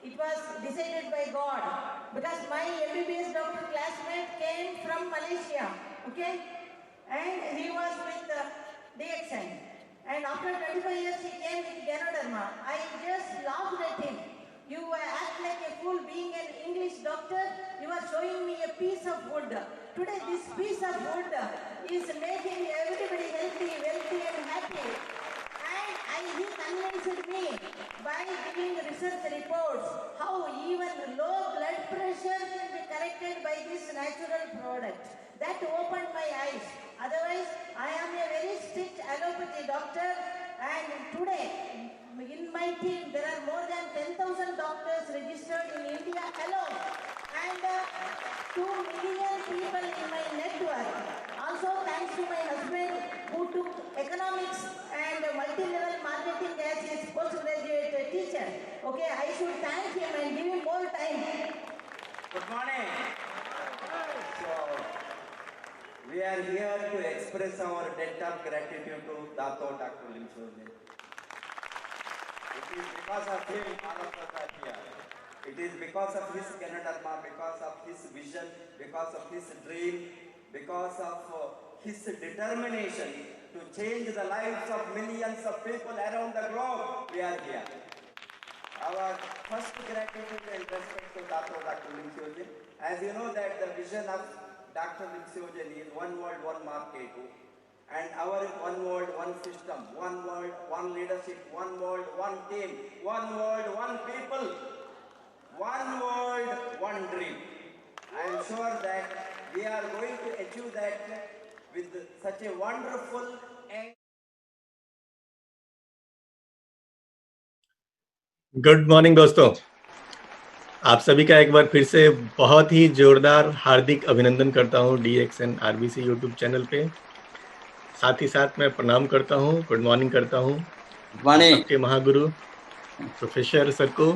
It was decided by God, because my MBBS doctor classmate came from Malaysia, okay, and he was with DXN, and after 25 years he came with Ganoderma. I just laughed at him. You act like a fool being an English doctor. You are showing me a piece of wood. Today this piece of wood is making everybody healthy, wealthy and happy. And he convinced me by giving research reports how even low blood pressure can be corrected by this natural product. That opened my eyes. Otherwise, I am a very strict allopathy doctor, and today in my team there are more than 10,000 doctors registered in India alone, and 2 million people in my network. Also thanks to my husband who took economics and multi-level marketing as his postgraduate teacher. Okay, I should thank him and give him more time. Good morning. So, we are here to express our debt of gratitude to Dato Dr. Limshodhe. It is because of him all of us are here. It is because of his Ganoderma, because of his vision, because of his dream, because of his determination to change the lives of millions of people around the globe, we are here. Our first gratitude and respect to Dr. Limshodhe. As you know that the vision of Dr. Limshodhe is one world, one market. And our one world, one system, one world, one leadership, one world, one team, one world, one people, one world, one dream. I am sure that we are going to achieve that with such a wonderful and good morning दोस्तों, आप सभी का एक बार फिर से बहुत ही जोरदार हार्दिक अभिनंदन करता हूं DXN RBC यूट्यूब चैनल पे। साथ ही साथ मैं प्रणाम करता हूं, गुड मॉर्निंग करता हूं सबके महागुरु प्रोफेसर सर को।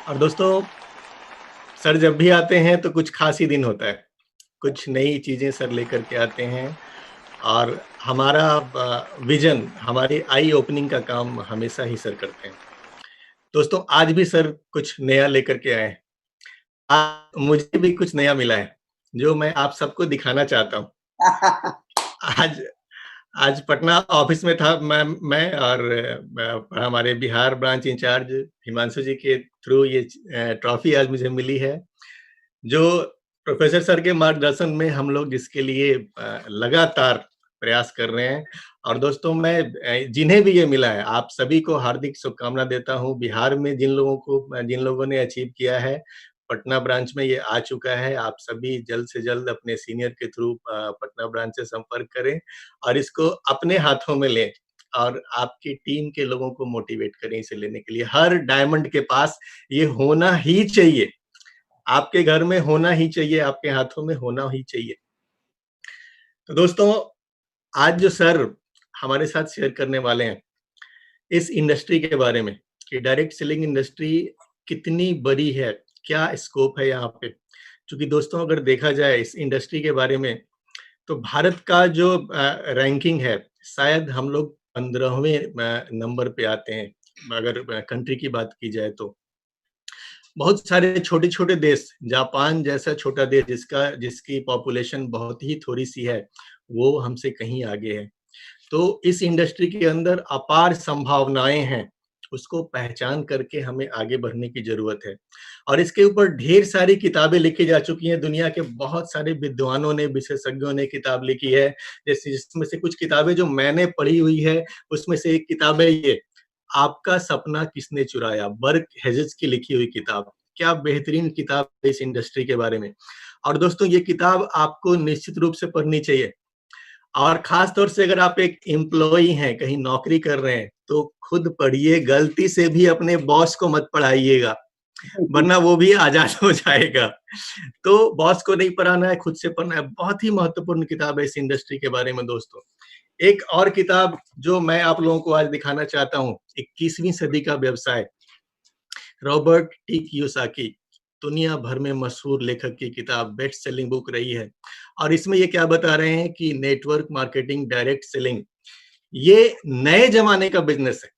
और दोस्तों, सर जब भी आते हैं तो कुछ खास ही दिन होता है, कुछ नई चीजें सर लेकर के आते हैं और हमारा विजन, हमारी आई ओपनिंग का काम हमेशा ही सर करते हैं। दोस्तों, आज भी सर कुछ नया लेकर के आए हैं। आज मुझे भी कुछ नया मिला है जो मैं आप सबको दिखाना चाहता हूँ। आज पटना ऑफिस में था मैं और हमारे बिहार ब्रांच इंचार्ज हिमांशु जी के थ्रू ये ट्रॉफी आज मुझे मिली है, जो प्रोफेसर सर के मार्गदर्शन में हम लोग जिसके लिए लगातार प्रयास कर रहे हैं। और दोस्तों, मैं जिन्हें भी ये मिला है, आप सभी को हार्दिक शुभकामना देता हूँ। बिहार में जिन लोगों ने अचीव किया है, पटना ब्रांच में ये आ चुका है। आप सभी जल्द से जल्द अपने सीनियर के थ्रू पटना ब्रांच से संपर्क करें और इसको अपने हाथों में लें और आपकी टीम के लोगों को मोटिवेट करें इसे लेने के लिए। हर डायमंड के पास ये होना ही चाहिए, आपके घर में होना ही चाहिए, आपके हाथों में होना ही चाहिए। तो दोस्तों, आज जो सर हमारे साथ शेयर करने वाले हैं इस इंडस्ट्री के बारे में कि डायरेक्ट सेलिंग इंडस्ट्री कितनी बड़ी है, क्या स्कोप है यहाँ पे। क्योंकि दोस्तों, अगर देखा जाए इस इंडस्ट्री के बारे में तो भारत का जो रैंकिंग है, शायद हम लोग 15वें नंबर पे आते हैं अगर कंट्री की बात की जाए तो। बहुत सारे छोटे-छोटे देश, जापान जैसा छोटा देश जिसकी पॉपुलेशन बहुत ही थोड़ी सी है, वो हमसे कहीं आगे है। तो इस इंडस्ट्री के अंदर अपार संभावनाएं हैं, उसको पहचान करके हमें आगे बढ़ने की जरूरत है। और इसके ऊपर ढेर सारी किताबें लिखी जा चुकी हैं, दुनिया के बहुत सारे विद्वानों ने, विशेषज्ञों ने किताब लिखी है। जिसमें से कुछ किताबें जो मैंने पढ़ी हुई है, उसमें से एक किताब है ये, आपका सपना किसने चुराया, बर्क हेजेस की लिखी हुई किताब। क्या बेहतरीन किताब है इस इंडस्ट्री के बारे में। और दोस्तों, ये किताब आपको निश्चित रूप से पढ़नी चाहिए। और खास तौर से अगर आप एक एम्प्लॉई हैं, कहीं नौकरी कर रहे हैं, तो खुद पढ़िए, गलती से भी अपने बॉस को मत पढ़ाइएगा, वरना वो भी आजाद हो जाएगा। तो बॉस को नहीं पढ़ाना है, खुद से पढ़ना है। बहुत ही महत्वपूर्ण किताब है इस इंडस्ट्री के बारे में दोस्तों। एक और किताब जो मैं आप लोगों को आज दिखाना चाहता हूँ, 21वीं सदी का व्यवसाय, रॉबर्ट टी कियोसाकी, दुनिया भर में मशहूर लेखक की किताब, बेस्ट सेलिंग बुक रही है। और इसमें ये क्या बता रहे हैं कि नेटवर्क मार्केटिंग, डायरेक्ट सेलिंग, ये नए जमाने का बिजनेस है।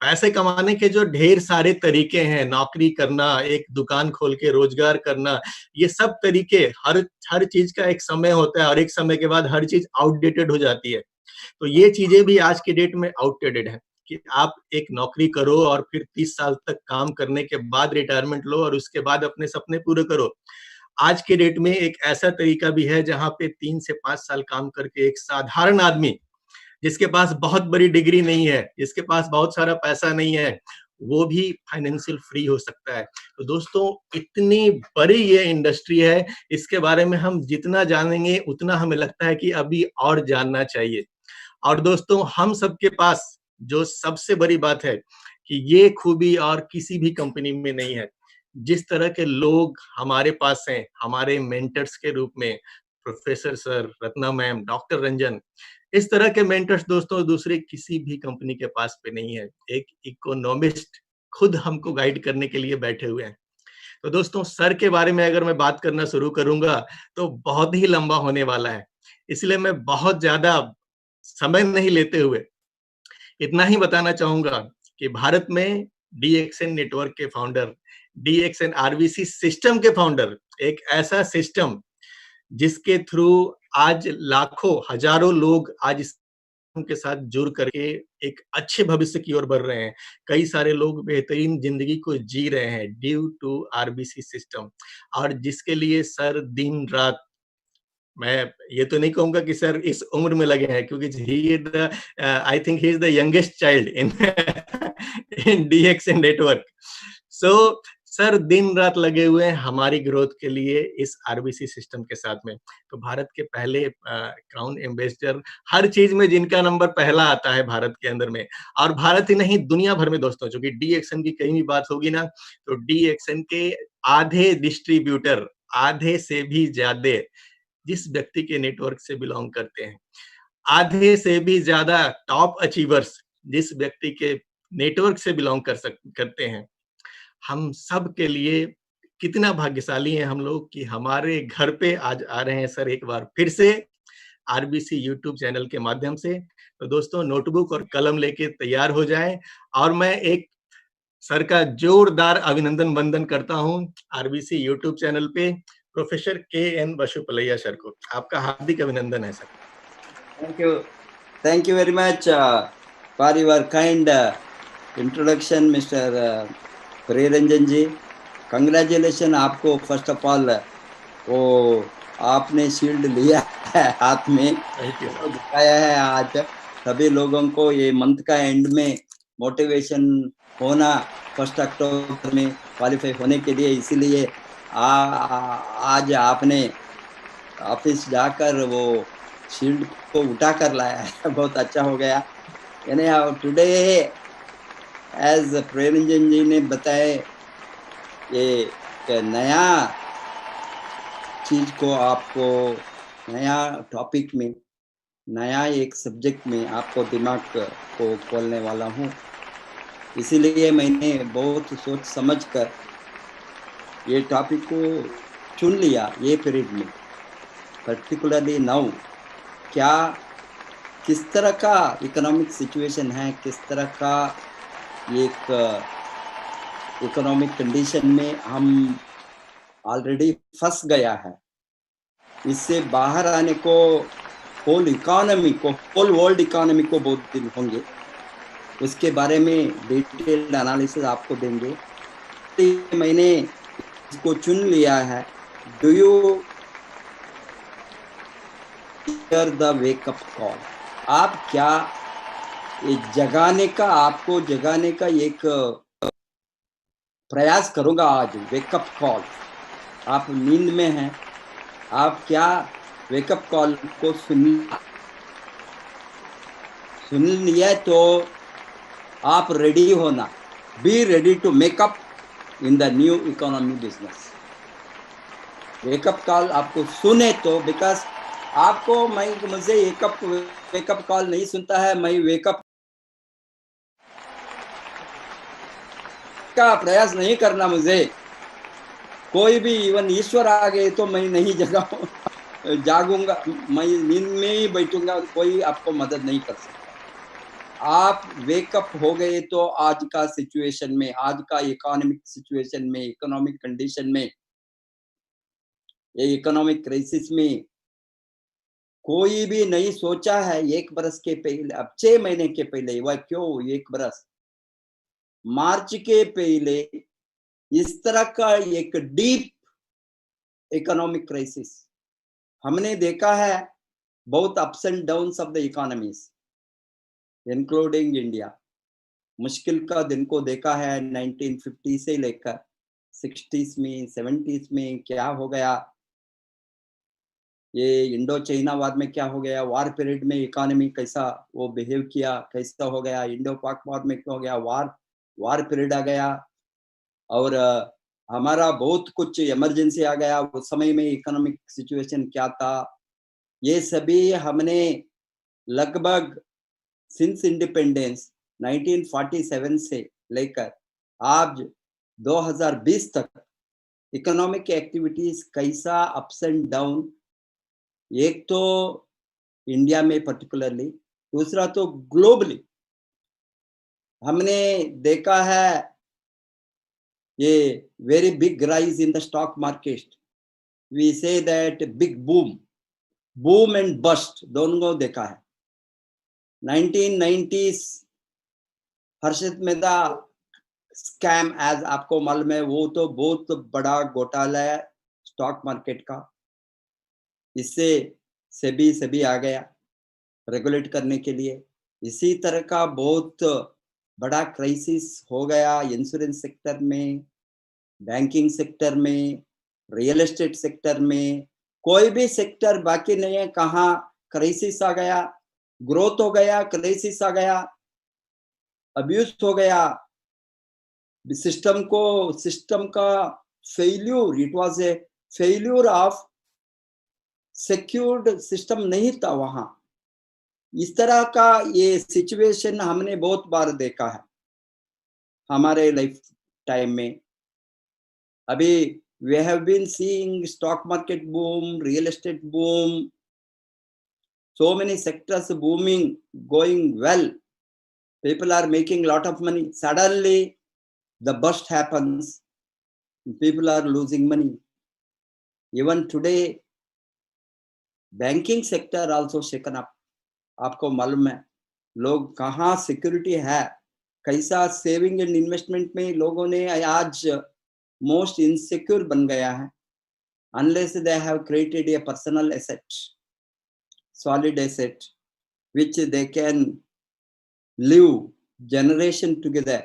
पैसे कमाने के जो ढेर सारे तरीके हैं, नौकरी करना, एक दुकान खोल के रोजगार करना, ये सब तरीके, हर चीज का एक समय होता है और एक समय के बाद हर चीज आउटडेटेड हो जाती है। तो ये चीजें भी आज के डेट में आउटडेटेड है कि आप एक नौकरी करो और फिर 30 साल तक काम करने के बाद रिटायरमेंट लो और उसके बाद अपने सपने पूरे करो। आज के डेट में एक ऐसा तरीका भी है जहां पे 3 से 5 साल काम करके एक साधारण आदमी, जिसके पास बहुत बड़ी डिग्री नहीं है, जिसके पास बहुत सारा पैसा नहीं है, वो भी फाइनेंशियल फ्री हो सकता है। तो दोस्तों, इतनी बड़ी ये इंडस्ट्री है, इसके बारे में हम जितना जानेंगे उतना हमें लगता है कि अभी और जानना चाहिए। और दोस्तों, हम सबके पास जो सबसे बड़ी बात है कि ये खूबी और किसी भी कंपनी में नहीं है। जिस तरह के लोग हमारे पास हैं, हमारे मेंटर्स के रूप में, professor sir, Ratna ma'am, doctor Ranjan, इस तरह के मेंटर्स दोस्तों दूसरे किसी भी कंपनी के पास पे नहीं है। एक इकोनॉमिस्ट खुद हमको गाइड करने के लिए बैठे हुए हैं। तो दोस्तों, सर के बारे में अगर मैं बात करना शुरू करूंगा तो बहुत ही लंबा होने वाला है, इसलिए मैं बहुत ज्यादा समय नहीं लेते हुए इतना ही बताना चाहूंगा कि भारत में डीएक्सएन नेटवर्क के फाउंडर, डीएक्सएन आरबीसी सिस्टम के फाउंडर, एक ऐसा सिस्टम जिसके थ्रू आज लाखों हजारों लोग आज इस के साथ जुड़ करके एक अच्छे भविष्य की ओर बढ़ रहे हैं। कई सारे लोग बेहतरीन जिंदगी को जी रहे हैं ड्यू टू आरबीसी सिस्टम, और जिसके लिए सर दिन रात, मैं ये तो नहीं कहूंगा कि सर इस उम्र में लगे हैं, क्योंकि he is the, I think he is the youngest child in in DXN network. So sir दिन रात लगे हुए हैं हमारी ग्रोथ के लिए इस आरबीसी सिस्टम के साथ में। तो भारत के पहले क्राउन एम्बेसडर, हर चीज में जिनका नंबर पहला आता है भारत के अंदर में, और भारत ही नहीं दुनिया भर में दोस्तों, चूंकि डीएक्सएन की कहीं भी बात होगी ना, तो डीएक्सएन के आधे डिस्ट्रीब्यूटर, आधे से भी ज्यादा जिस व्यक्ति के नेटवर्क से बिलोंग करते हैं, आधे से भी ज्यादा टॉप अचीवर्स जिस व्यक्ति के नेटवर्क से बिलोंग करते हैं, हम सब के लिए कितना भाग्यशाली हैं हम लोग कि हमारे घर पे आज आ रहे हैं सर एक बार फिर से आरबीसी यूट्यूब चैनल के माध्यम से। तो दोस्तों, नोटबुक और कलम लेके तैयार हो जाएं, और मैं एक सर का जोरदार अभिनंदन वंदन करता हूं आरबीसी यूट्यूब चैनल पे प्रोफेसर के.एन. बसुपलैया सर को। आपका हार्दिक अभिनंदन है sir. Thank you very much for your kind introduction, Mr. Preranjan ji. Congratulation आपको, फर्स्ट ऑफ ऑल वो आपने शील्ड लिया है हाथ में, तो दिखाया है आज सभी लोगों को। ये मंथ का एंड में मोटिवेशन होना 1 अक्टूबर में क्वालिफाई होने के लिए, इसीलिए आज आपने ऑफिस जाकर वो शील्ड को उठा कर लाया है, बहुत अच्छा हो गया। यानी टुडे एज प्रेरंजन जी ने बताया, ये नया चीज को आपको, नया टॉपिक में, नया एक सब्जेक्ट में आपको दिमाग को खोलने वाला हूँ। इसीलिए मैंने बहुत सोच समझ कर ये टॉपिक को चुन लिया ये पीरियड में, पर्टिकुलरली नाउ। क्या किस तरह का इकोनॉमिक सिचुएशन है, किस तरह का एक इकोनॉमिक कंडीशन में हम ऑलरेडी फंस गया है, इससे बाहर आने को होल इकोनॉमी को, होल वर्ल्ड इकोनॉमी को बहुत दिन होंगे, उसके बारे में डिटेल्ड एनालिसिस आपको देंगे। तो मैंने इसको चुन लिया है, do you hear the wake up call. आप क्या ये जगाने का, आपको जगाने का एक प्रयास करूंगा आज, वेकअप कॉल। आप नींद में हैं, आप क्या वेकअप कॉल को सुन लिया तो आप रेडी होना, be ready to make up in the new economy business. Wake up call आपको सुने तो, बिकॉज आपको, मुझे वेकअप कॉल नहीं सुनता है, मैं वेकअप का प्रयास नहीं करना। मुझे कोई भी, इवन ईश्वर आ गए तो मैं नहीं जागूंगा, मैं नींद में ही बैठूंगा, कोई आपको मदद नहीं कर सकता। आप वेकअप हो गए तो आज का सिचुएशन में, आज का इकोनॉमिक सिचुएशन में, इकोनॉमिक कंडीशन में, ये इकोनॉमिक क्राइसिस में कोई भी नहीं सोचा है 1 बरस के पहले, अब 6 महीने के पहले, वह क्यों 1 बरस, मार्च के पहले इस तरह का एक डीप इकोनॉमिक क्राइसिस हमने देखा है। बहुत ups and downs of the economies including India. मुश्किल का दिन को देखा है 1950 से लेकर 60s में, 70s में क्या हो गया, ये इंडो चाइना वार में क्या हो गया, वार पीरियड में इकोनॉमी कैसा वो बिहेव किया, कैसा हो गया, इंडो पाक वार में क्या हो गया, वार पीरियड आ गया, और हमारा बहुत कुछ इमरजेंसी आ गया, उस समय में इकोनॉमिक सिचुएशन क्या था, ये सभी हमने लगभग सिंस इंडिपेंडेंस 1947 से लेकर आज 2020 तक इकोनॉमिक एक्टिविटीज कैसा अप्स एंड डाउन, एक तो इंडिया में पर्टिकुलरली, दूसरा तो ग्लोबली हमने देखा है। ये very big rise in the stock market, we say that big boom and bust दोनों को देखा है। 1990s हर्षित मेहता स्कैम, एज आपको मालूम है, वो तो बहुत बड़ा घोटाला है स्टॉक मार्केट का। इससे सेबी आ गया रेगुलेट करने के लिए। इसी तरह का बहुत बड़ा क्राइसिस हो गया इंश्योरेंस सेक्टर में, बैंकिंग सेक्टर में, रियल एस्टेट सेक्टर में, कोई भी सेक्टर बाकी नहीं है कहाँ क्राइसिस आ गया, ग्रोथ हो गया, क्राइसिस आ गया, अब्यूज हो गया, सिस्टम का failure, it was a failure of secured system नहीं था वहां। इस तरह का ये सिचुएशन हमने बहुत बार देखा है हमारे लाइफ टाइम में। अभी we have been seeing stock market boom, real estate boom, so many sectors booming, going well, people are making a lot of money. Suddenly the burst happens, people are losing money. Even today banking sector also shaken up. आपको मालूम है लोग कहाँ security है, कैसा saving and investment में लोगों ने आज मोस्ट इनसिक्योर बन गया है, unless they have created a personal asset, solid asset, which they can live generation together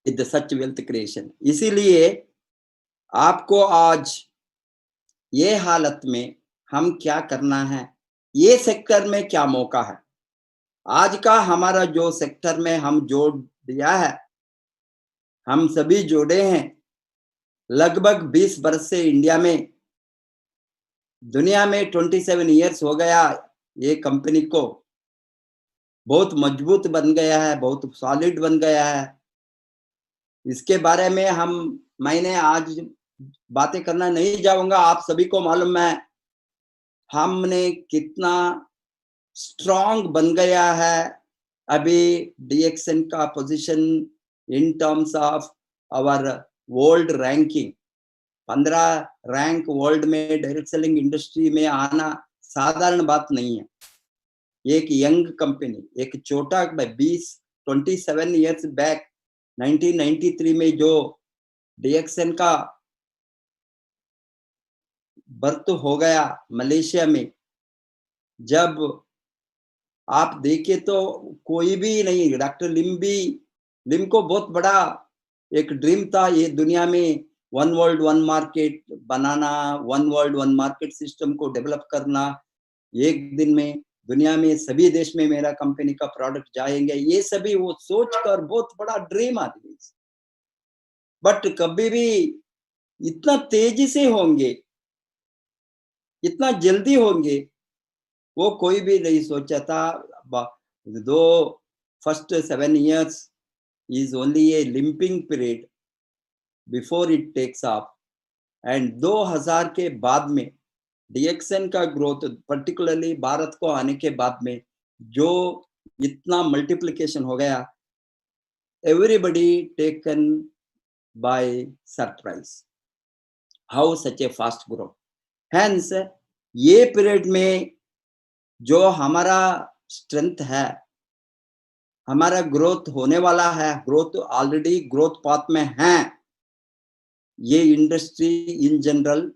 with such wealth creation. इसीलिए आपको आज ये हालत में हम क्या करना है, ये सेक्टर में क्या मौका है, आज का हमारा जो सेक्टर में हम जोड़ दिया है, हम सभी जोड़े हैं लगभग 20 वर्ष से इंडिया में, दुनिया में 27 इयर्स हो गया ये कंपनी को, बहुत मजबूत बन गया है, बहुत सॉलिड बन गया है। इसके बारे में मैंने आज बातें करना नहीं जाऊंगा, आप सभी को मालूम है हमने कितना स्ट्रांग बन गया है। अभी DXN का position in terms of our world ranking, 15 rank world में डायरेक्ट सेलिंग इंडस्ट्री में आना साधारण बात नहीं है। एक यंग कंपनी, एक छोटा 27 इयर्स बैक 1993 में जो DXN का बर्थ हो गया मलेशिया में, जब आप देखे तो कोई भी नहीं, डॉक्टर लिम को बहुत बड़ा एक ड्रीम था ये दुनिया में वन वर्ल्ड वन मार्केट बनाना, one world one market system को डेवलप करना, एक दिन में दुनिया में सभी देश में मेरा कंपनी का प्रोडक्ट जाएंगे, ये सभी वो सोचकर बहुत बड़ा ड्रीम आदमी। बट कभी भी इतना तेजी से होंगे, इतना जल्दी होंगे, वो कोई भी नहीं सोचा था। दो first 7 years is only a limping period before it takes off, and 2000 के बाद में DXN का ग्रोथ, पर्टिकुलरली भारत को आने के बाद में जो इतना मल्टीप्लिकेशन हो गया, everybody taken by surprise. How such a fast growth? Hence, ये पीरियड में जो हमारा स्ट्रेंथ है, हमारा ग्रोथ होने वाला है, ग्रोथ ऑलरेडी ग्रोथ पाथ में है, ये industry in general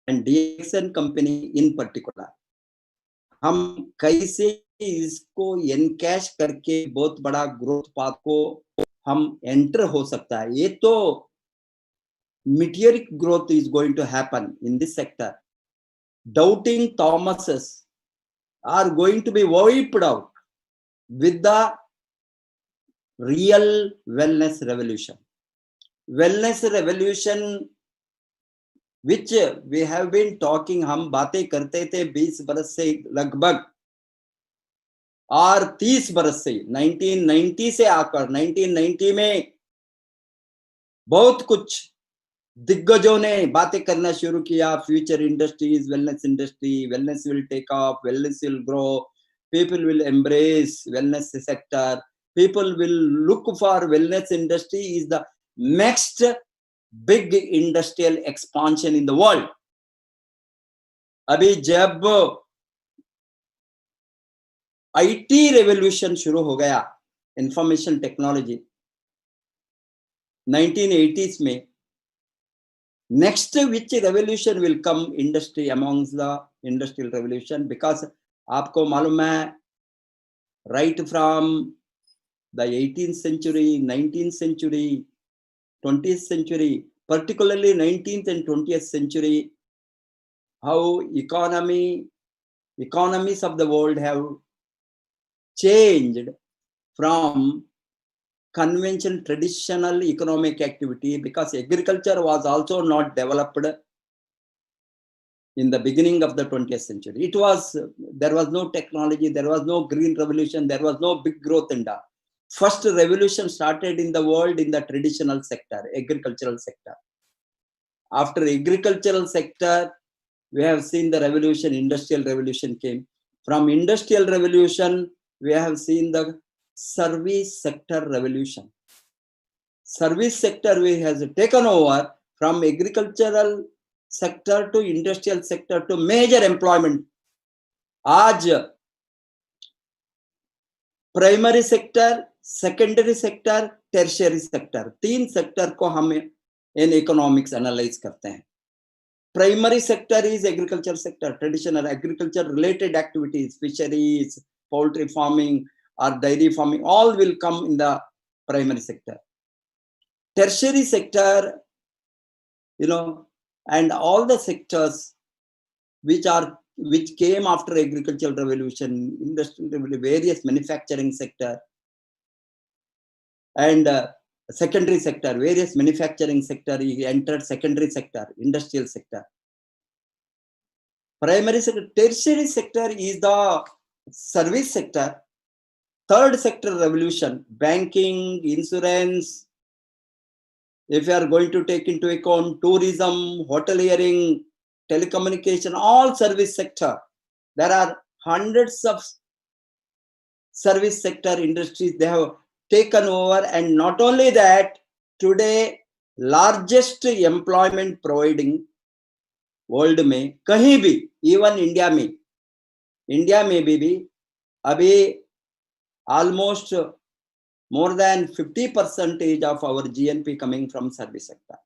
and DXN company in particular, हम कैसे इसको एनकैश करके बहुत बड़ा ग्रोथ पाथ को हम एंटर हो सकता है. ये तो meteoric growth is going to happen in this sector. Doubting Thomases are going to be wiped out with the real wellness revolution. Wellness revolution which we have been talking, हम बातें करते थे 20 बरस से लगभग, और 30 बरस से 1990 से आकर 1990 में बहुत कुछ दिग्गजों ने बातें करना शुरू किया. Future industries, wellness will take off, wellness will grow, people will embrace wellness sector, people will look for wellness industry is the next big industrial expansion in the world. अभी जब आईटी रेवोल्यूशन शुरू हो गया, information technology 1980s में, next which revolution will come industry amongst the industrial revolution, because आपको मालूम है right from the 18th century, 19th century, 20th century, particularly 19th and 20th century, how economies of the world have changed from conventional traditional economic activity, because agriculture was also not developed in the beginning of the 20th century. There was no technology, there was no green revolution, there was no big growth in that. First revolution started in the world in the traditional sector, agricultural sector. After agricultural sector, we have seen the revolution, industrial revolution came. From industrial revolution, we have seen the service sector revolution. Service sector has taken over from agricultural sector to industrial sector to major employment. आज primary sector, secondary sector, tertiary sector, 3 sector को हम in economics analyse करते हैं. Primary sector is agriculture sector, traditional agriculture related activities, fisheries, poultry farming or dairy farming, all will come in the primary sector. Tertiary sector, and all the sectors which came after agricultural revolution, industrial revolution, various manufacturing sector, and secondary sector, various manufacturing sector, he entered secondary sector, industrial sector. Primary sector, tertiary sector is the service sector. Third sector revolution, banking, insurance, if you are going to take into account tourism, hoteliering, telecommunication, all service sector. There are hundreds of service sector industries they have taken over, and not only that, today largest employment providing world में कहीं भी, even India में भी अभी almost more than 50% of our GNP coming from service sector,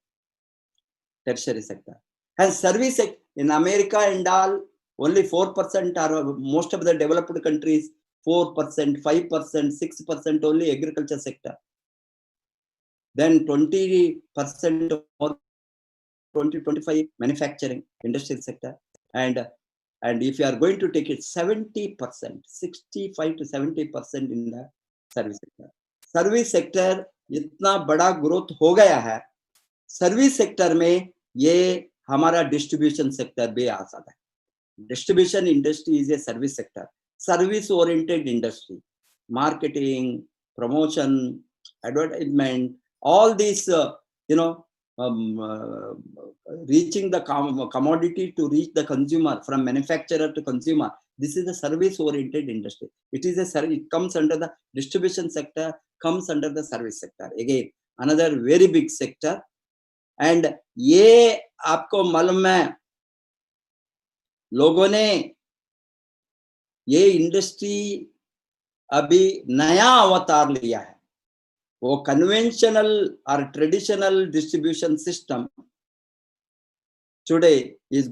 tertiary sector. And service in America and all, only 4% are most of the developed countries, 4%, 5%, 6% only agriculture sector. Then 20% or 20-25 manufacturing, industrial sector. And if you are going to take it 70%, 65 to 70% in the service sector. Service sector इतना बड़ा growth हो गया है, service sector में ये हमारा distribution sector भी आ सकता है. Distribution industry is a service sector, service oriented industry, marketing, promotion, advertisement, all these reaching the commodity to reach the consumer, from manufacturer to consumer. This is a service oriented industry. It is a service. It comes under the distribution sector, comes under the service sector. Again, another very big sector. And ये आपको मालूम है, लोगों ने ये industry अभी नया अवतार लिया है. वो conventional or traditional distribution system today is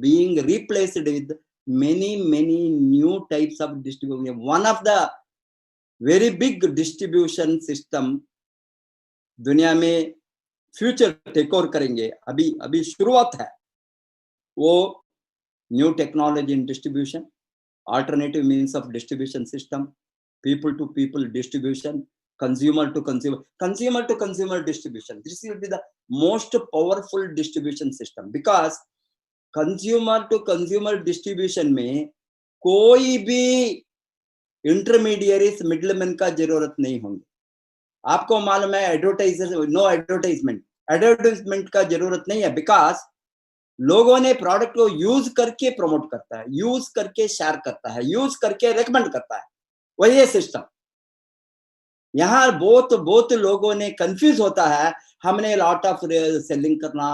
being replaced with many new types of distribution. One of the very big distribution system दुनिया में फ्यूचर टेक ओवर करेंगे, अभी शुरुआत है, वो new technology in distribution, alternative means of distribution system, people to people distribution, consumer to consumer distribution. This will be the most powerful distribution system, because consumer to consumer distribution में कोई भी intermediaries middleman का जरूरत नहीं होंगे. आपको मालूम है एडवर्टाइजर, नो एडवर्टाइजमेंट का जरूरत नहीं है, बिकॉज लोगों ने प्रोडक्ट को यूज करके प्रमोट करता है, यूज करके शेयर करता है, यूज करके रेकमेंड करता है. वही है सिस्टम. यहाँ बहुत लोगों ने कंफ्यूज होता है, हमने लॉट ऑफ सेलिंग करना,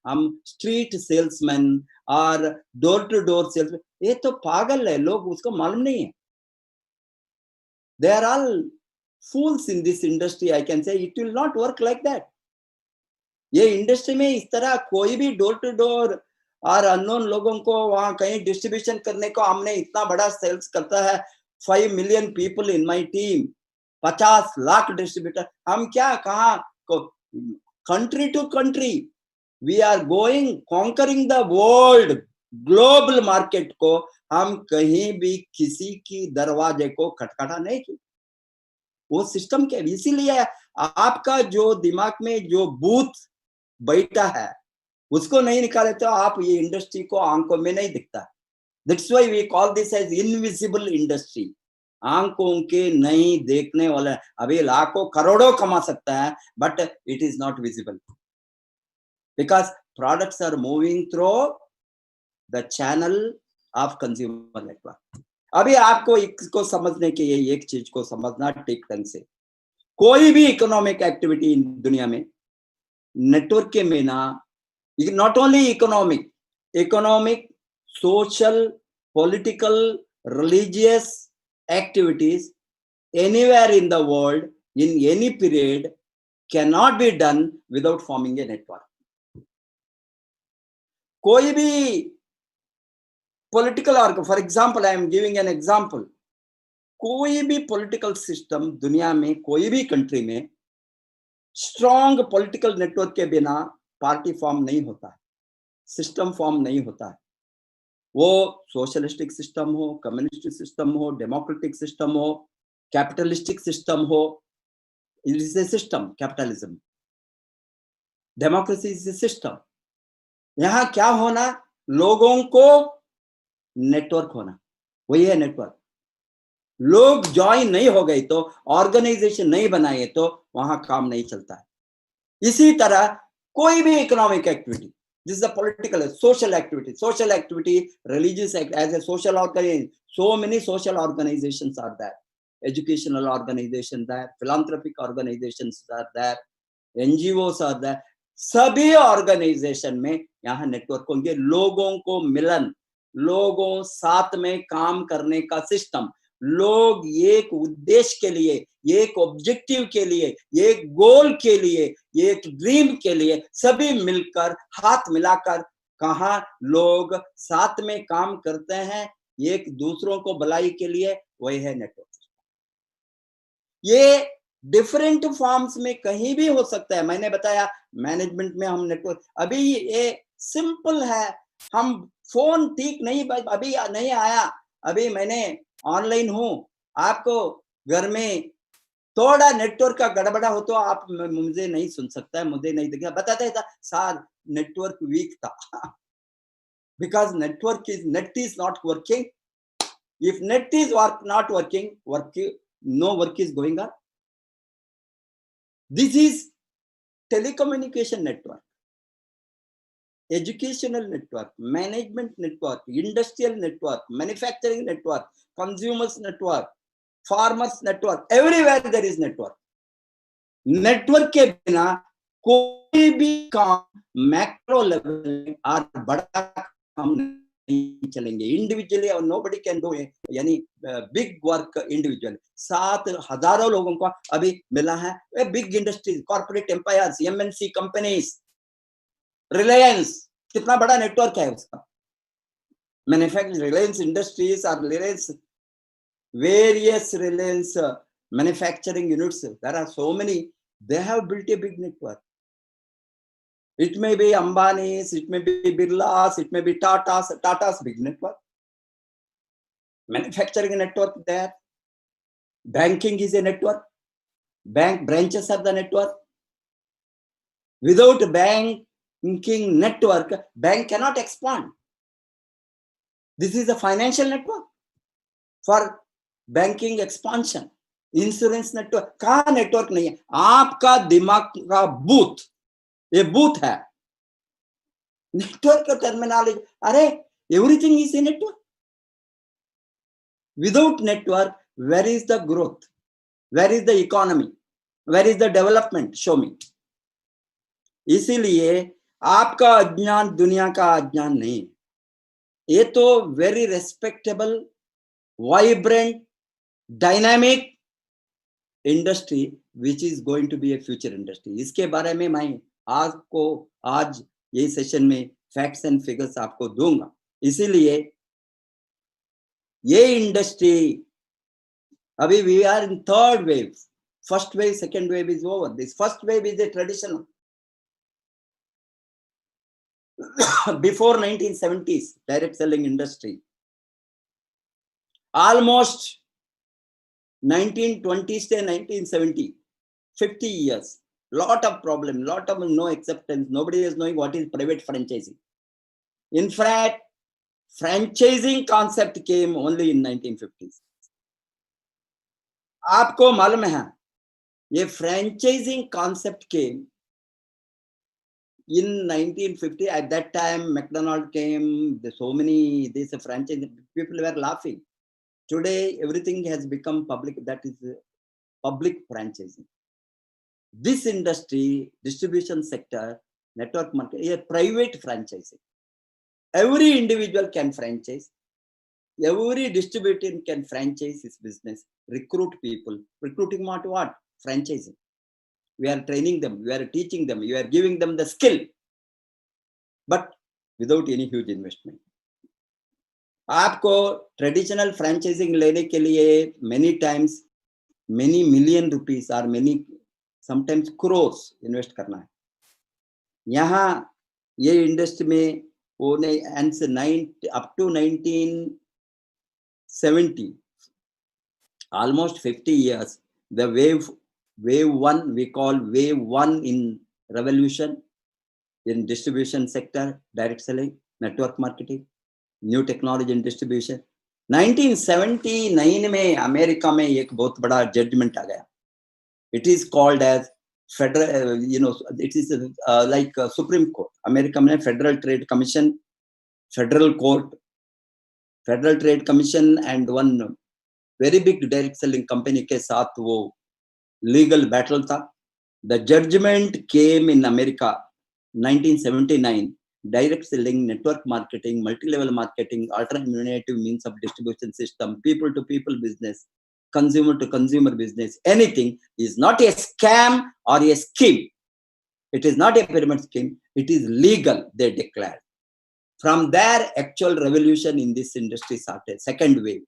हम स्ट्रीट सेल्समैन और डोर टू डोर सेल्समैन, ये तो पागल है, लोग उसको मालूम नहीं है. They are all fools in this industry. I can say it will not work like that. ये इंडस्ट्री में इस तरह कोई भी डोर टू डोर और अननोन लोगों को वहां कहीं डिस्ट्रीब्यूशन करने को, हमने इतना बड़ा सेल्स करता है, 5 million people in my team, 50 lakh distributor, हम क्या कहाँ country to country we are going conquering the world, global market को हम कहीं भी किसी की दरवाजे को खटखटा नहीं की. वो सिस्टम के इसीलिए आपका जो दिमाग में जो भूत बैठा है उसको नहीं निकाले तो आप ये इंडस्ट्री को आंखों में नहीं दिखता. That's why we call this as invisible industry. आंखों के नहीं देखने वाला, अभी लाखों करोड़ों कमा सकता है, but it is not visible because products are moving through the channel of consumer network. अभी आपको इसको समझने के लिए एक चीज को समझना ठीक ढंग से, कोई भी इकोनॉमिक एक्टिविटी दुनिया में नेटवर्क के बिना, not only economic, social, political, religious activities anywhere in the world in any period can not be done without forming a network. कोई भी political organ, for example, I am giving an example, कोई भी political system दुनिया में, कोई भी country में strong political network के बिना पार्टी फॉर्म नहीं होता है, सिस्टम फॉर्म नहीं होता है. वो सोशलिस्टिक सिस्टम हो, कम्युनिस्टिक सिस्टम हो, डेमोक्रेटिक सिस्टम हो, कैपिटलिस्टिक सिस्टम हो, it is A system. Capitalism, democracy is a system. यहाँ क्या होना, लोगों को नेटवर्क होना, वही है नेटवर्क. लोग ज्वाइन नहीं हो गए तो, ऑर्गेनाइजेशन नहीं बनाए तो वहां काम नहीं चलता है. इसी तरह कोई भी economic activity, this is a political, social activity, religious as a social organisation, so many social organisations are there, educational organisation there, philanthropic organisations are there, NGOs are there. सभी ऑर्गेनाइजेशन में यहाँ नेटवर्क होंगे. लोगों को मिलन, लोगों साथ में काम करने का सिस्टम, लोग एक उद्देश्य के लिए, एक ऑब्जेक्टिव के लिए, एक गोल के लिए, एक ड्रीम के लिए सभी मिलकर हाथ मिलाकर कहाँ लोग साथ में काम करते हैं एक दूसरों को भलाई के लिए, वही है नेटवर्क. ये डिफरेंट फॉर्म्स में कहीं भी हो सकता है. मैंने बताया मैनेजमेंट में हम नेटवर्क, अभी ये सिंपल है. हम फोन ठीक नहीं, अभी नहीं आया, अभी मैंने ऑनलाइन हूं, आपको घर में थोड़ा नेटवर्क का गड़बड़ा हो तो आप मुझे नहीं सुन सकता है, मुझे नहीं दिखा, बताता था सर नेटवर्क वीक था. Because net is not working. If net is not working, no work is going on. This is telecommunication network, educational network, management network, industrial network, manufacturing network, consumers network, farmers network, everywhere there is network. Network के बिना कोई भी काम macro level और बड़ा काम नहीं चलेंगे. इंडिविजुअली और नोबडी कैन डू, यानी बिग वर्क इंडिविजुअल. 7,000 लोगों को अभी मिला है. Big industries, corporate empires, MNC companies, Reliance, कितना बड़ा नेटवर्क है उसका. मैन्युफैक्चरिंग, रिलायंस इंडस्ट्रीज और Reliance, various Reliance manufacturing units, there are so many. They have built a big network. It may be Ambani's, it may be Birla's, it may be Tata's big network. Manufacturing network there. Banking is a network. Bank branches are the network. Without banking network, bank cannot expand. This is a financial network for banking expansion. Insurance network. कहां network नहीं है? आपका दिमाग का booth, ये booth है. Network का terminology, अरे everything is a network. Without network, where is the growth, where is the economy, where is the development? Show me. इसीलिए आपका अज्ञान दुनिया का अज्ञान नहीं. ये तो very respectable, vibrant, dynamic industry which is going to be a future industry. इसके बारे में मैं आज ये सेशन में फैक्ट्स एंड फिगर्स आपको दूंगा. इसीलिए ये इंडस्ट्री अभी we are in third wave. First wave, second wave is over. This first wave is a traditional. Before 1970s, direct selling industry. Almost 1920s to 1970, 50 years. Lot of problem, lot of no acceptance. Nobody is knowing what is private franchising. In fact, franchising concept came only in 1950s. आपको मालूम है, ये franchising concept came in 1950. At that time, McDonald came. So many this franchise, people were laughing. Today, everything has become public. That is public franchising. This industry, distribution sector, network market, is private franchising. Every individual can franchise. Every distributor can franchise his business, recruit people. Recruiting what? Franchising. We are training them, we are teaching them, we are giving them the skill, but without any huge investment. आपको traditional franchising लेने के लिए many times many million rupees or many sometimes crores invest करना है. यहाँ ये industry में वो नहीं, up to 1970, almost 50 years, the wave one, we call wave one in revolution in distribution sector, direct selling, network marketing, new technology in distribution. 1979 में America में एक बहुत बड़ा जजमेंट आ गया. It is called as federal, it is like Supreme Court. America में Federal Trade Commission, Federal Court, Federal Trade Commission and one very big direct selling company के साथ वो legal battle था. The judgment came in America 1979. Direct selling, network marketing, multi-level marketing, alternative means of distribution system, people-to-people business, consumer-to-consumer business, anything is not a scam or a scheme. It is not a pyramid scheme. It is legal, they declared. From there, actual revolution in this industry started. Second wave.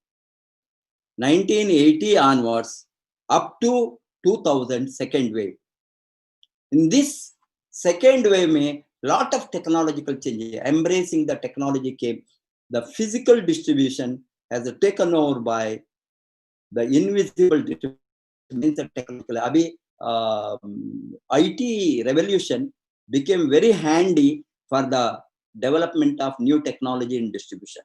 1980 onwards, up to 2000, second wave. In this second wave, mein, lot of technological changes, embracing the technology came. The physical distribution has taken over by the invisible distribution, means the technical. Abhi, IT revolution became very handy for the development of new technology in distribution.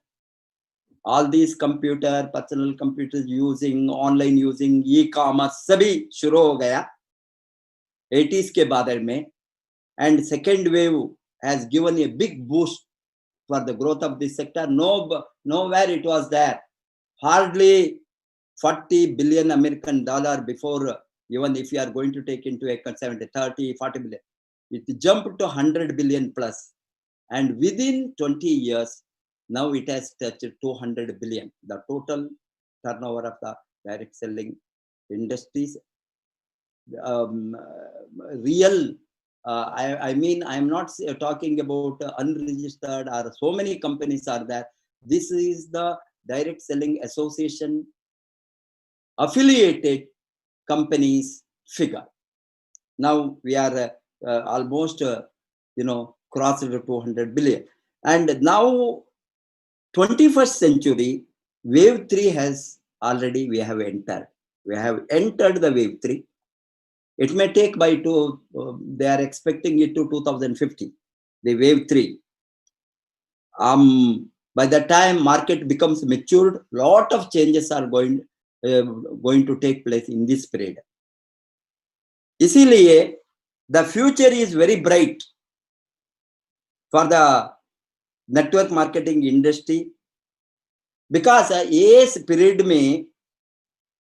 All these personal computers using, online using, e-commerce, सभी शुरू हो गया 80s के बाद में. and second wave has given a big boost for the growth of this sector. Nowhere it was there. Hardly 40 billion American dollar before, even if you are going to take into account 70, 30, 40 billion, it jumped to 100 billion plus. And within 20 years, now it has touched 200 billion. The total turnover of the direct selling industries, real, I mean, I'm not talking about unregistered or so many companies are there. This is the direct selling association affiliated companies figure. Now we are almost, crossed the 200 billion. And now 21st century, wave 3 has already, we have entered. We have entered the wave 3. It may take by they are expecting it to 2050, the wave 3. By the time market becomes matured, lot of changes are going to take place in this period. इसीलिए the future is very bright for the network marketing industry, because इस period में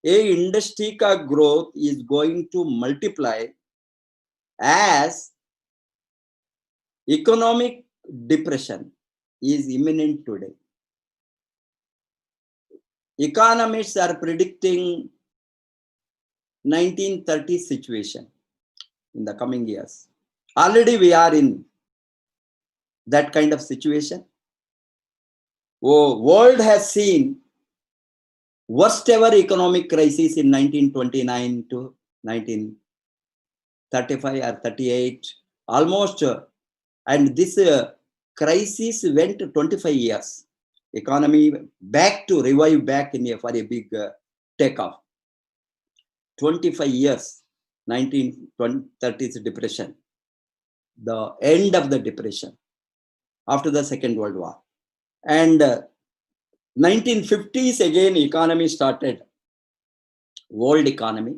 ये industry का growth is going to multiply as economic depression is imminent today. Economists are predicting 1930 situation in the coming years. Already we are in that kind of situation. World has seen worst ever economic crisis in 1929 to 1935 or 38, almost, and this crisis went 25 years. Economy back to revive back for a big takeoff. 25 years, 1930s depression, the end of the depression after the Second World War. And 1950s again economy started, world economy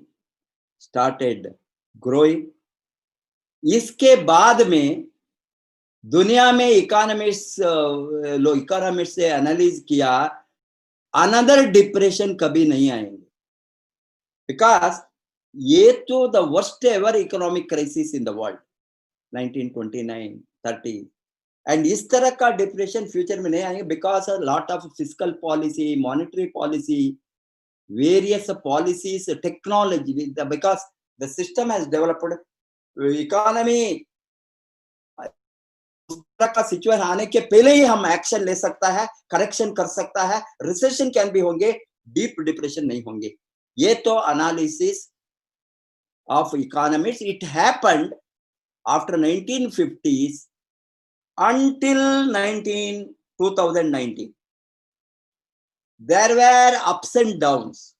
started growing. इसके बाद में दुनिया में economist से एनालिज किया, another depression कभी नहीं आएंगे, बिकॉज ये तो the worst ever economic crisis in the world 1929, 30, and इस तरह का डिप्रेशन फ्यूचर में नहीं आएंगे, because lot of fiscal policy, monetary policy, various policies, technology, because the system has developed. Economy उस तरह का सिचुएशन आने के पहले ही हम एक्शन ले सकता है, करेक्शन कर सकता है, रिसेशन कैन भी होंगे, डीप डिप्रेशन नहीं होंगे. ये तो analysis of economics. It happened after 1950s until 2019. There were ups and downs.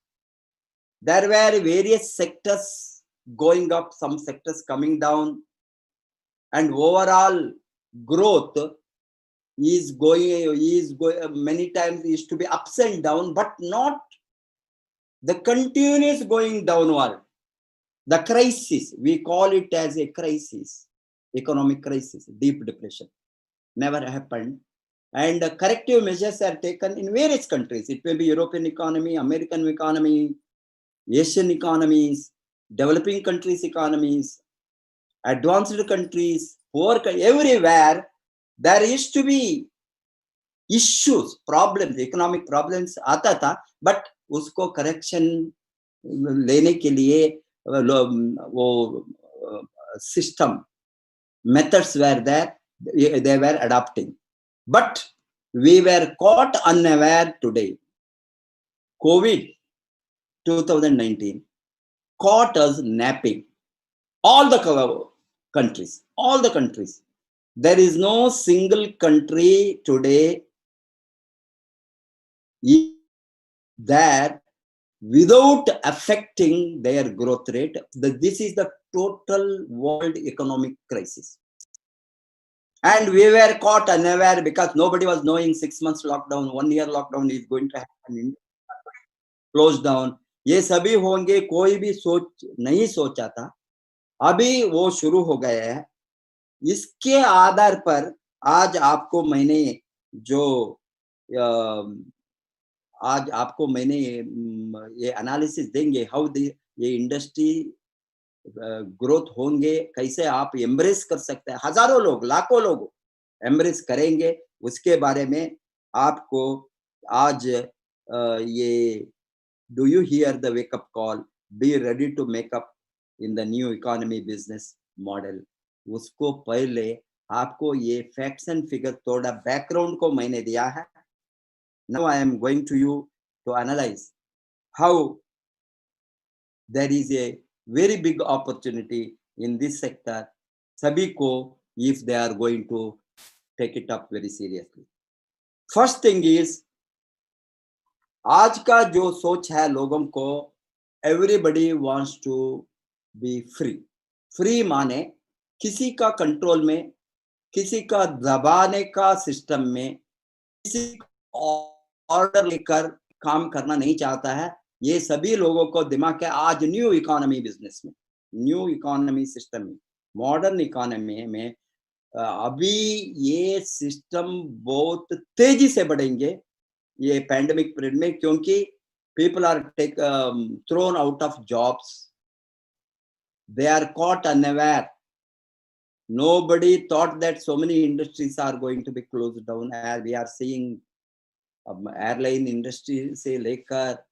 There were various sectors going up, some sectors coming down, and overall growth is going many times is to be ups and down, but not the continuous going downward. The crisis, we call it as a crisis, economic crisis, deep depression, never happened. And corrective measures are taken in various countries. It may be European economy, American economy, Asian economies, developing countries economies, advanced countries, poor, everywhere there used to be issues, problems, economic problems आता था, but उसको correction लेने के लिए वो system, methods were there, they were adopting. But we were caught unaware today. COVID 2019 caught us napping. All the countries, all the countries. There is no single country today that without affecting their growth rate. This is the total world economic crisis. And we were caught unaware because nobody was knowing 6 months lockdown, 1 year lockdown is going to happen, close down. ये सभी होंगे, कोई भी नहीं सोचा था. अभी वो शुरू हो गया है. इसके आधार पर आज आपको मैंने ये एनालिसिस देंगे हाउ ये इंडस्ट्री ग्रोथ होंगे, कैसे आप एम्ब्रेस कर सकते हैं, हजारों लोग लाखों लोग एम्ब्रेस करेंगे, उसके बारे में आपको आज ये do you hear the wake up call, be ready to make up in the new economy business model, उसको पहले आपको ये फैक्ट्स एंड फिगर थोड़ा बैकग्राउंड को मैंने दिया है. Now I am going to you to analyse how there is a very big opportunity in this sector sabhi ko if they are going to take it up very seriously. First thing is आज का जो सोच है लोगों को, everybody wants to be free. Free माने किसी का कंट्रोल में, किसी का दबाने का सिस्टम में, किसी ऑर्डर लेकर काम करना नहीं चाहता है. ये सभी लोगों को दिमाग है आज न्यू इकोनॉमी बिजनेस में, न्यू इकोनॉमी सिस्टम में, मॉडर्न इकोनॉमी में अभी ये सिस्टम बहुत तेजी से बढ़ेंगे ये पैंडेमिक पीरियड में, क्योंकि people are thrown out of jobs, they are caught unaware. Nobody thought that so many industries are going to be closed down, as we are seeing airline industry से लेकर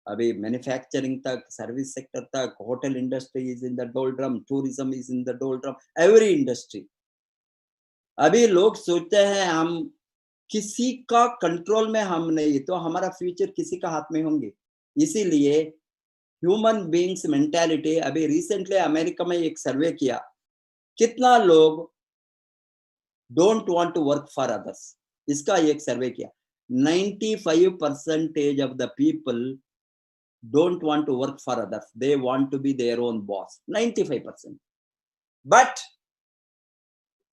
अभी मैन्युफैक्चरिंग तक, service sector तक, hotel industry is in the doldrum, tourism is in the doldrum, every industry. अभी लोग सोचते हैं हम किसी का कंट्रोल में हम नहीं, तो हमारा फ्यूचर किसी का हाथ में होंगे. इसीलिए ह्यूमन बीइंग्स मेंटालिटी, अभी रिसेंटली अमेरिका में एक सर्वे किया, कितना लोग don't want to work for others, इसका एक सर्वे किया. 95% of the people don't want to work for others, they want to be their own boss. 95%. But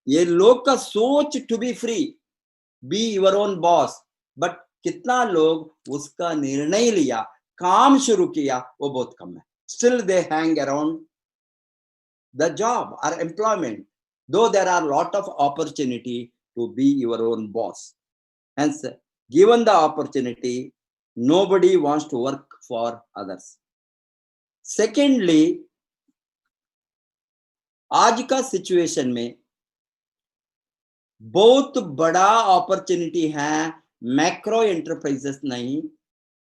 ये लोग का सोच to be free, be your own boss, but कितना लोग उसका निर्णय लिया, काम शुरू किया, वो बहुत कम है. Still they hang around the job or employment, though there are lot of opportunity to be your own boss. Hence, given the opportunity, nobody wants to work for others. Secondly, आज का सिचुएशन में बहुत बड़ा opportunity है. Macro enterprises नहीं,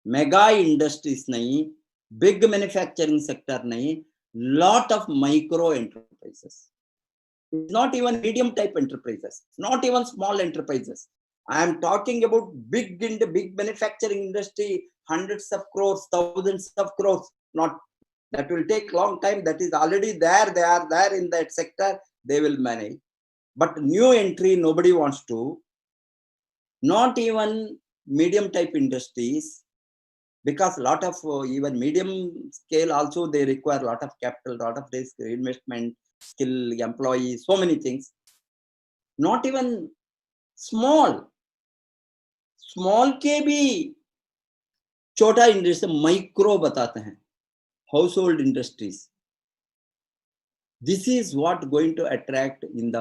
mega industries नहीं, big manufacturing sector नहीं, lot of micro enterprises. It's not even medium type enterprises, not even small enterprises. I am talking about big manufacturing industry, hundreds of crores, thousands of crores. Not that will take long time. That is already there. They are there in that sector. They will manage. But new entry, nobody wants to. Not even medium type industries, because a lot of even medium scale also they require a lot of capital, lot of risk, investment, skill, employees, so many things. Not even small के भी छोटा industry micro बताते हैं, household industries. This is what going to attract in the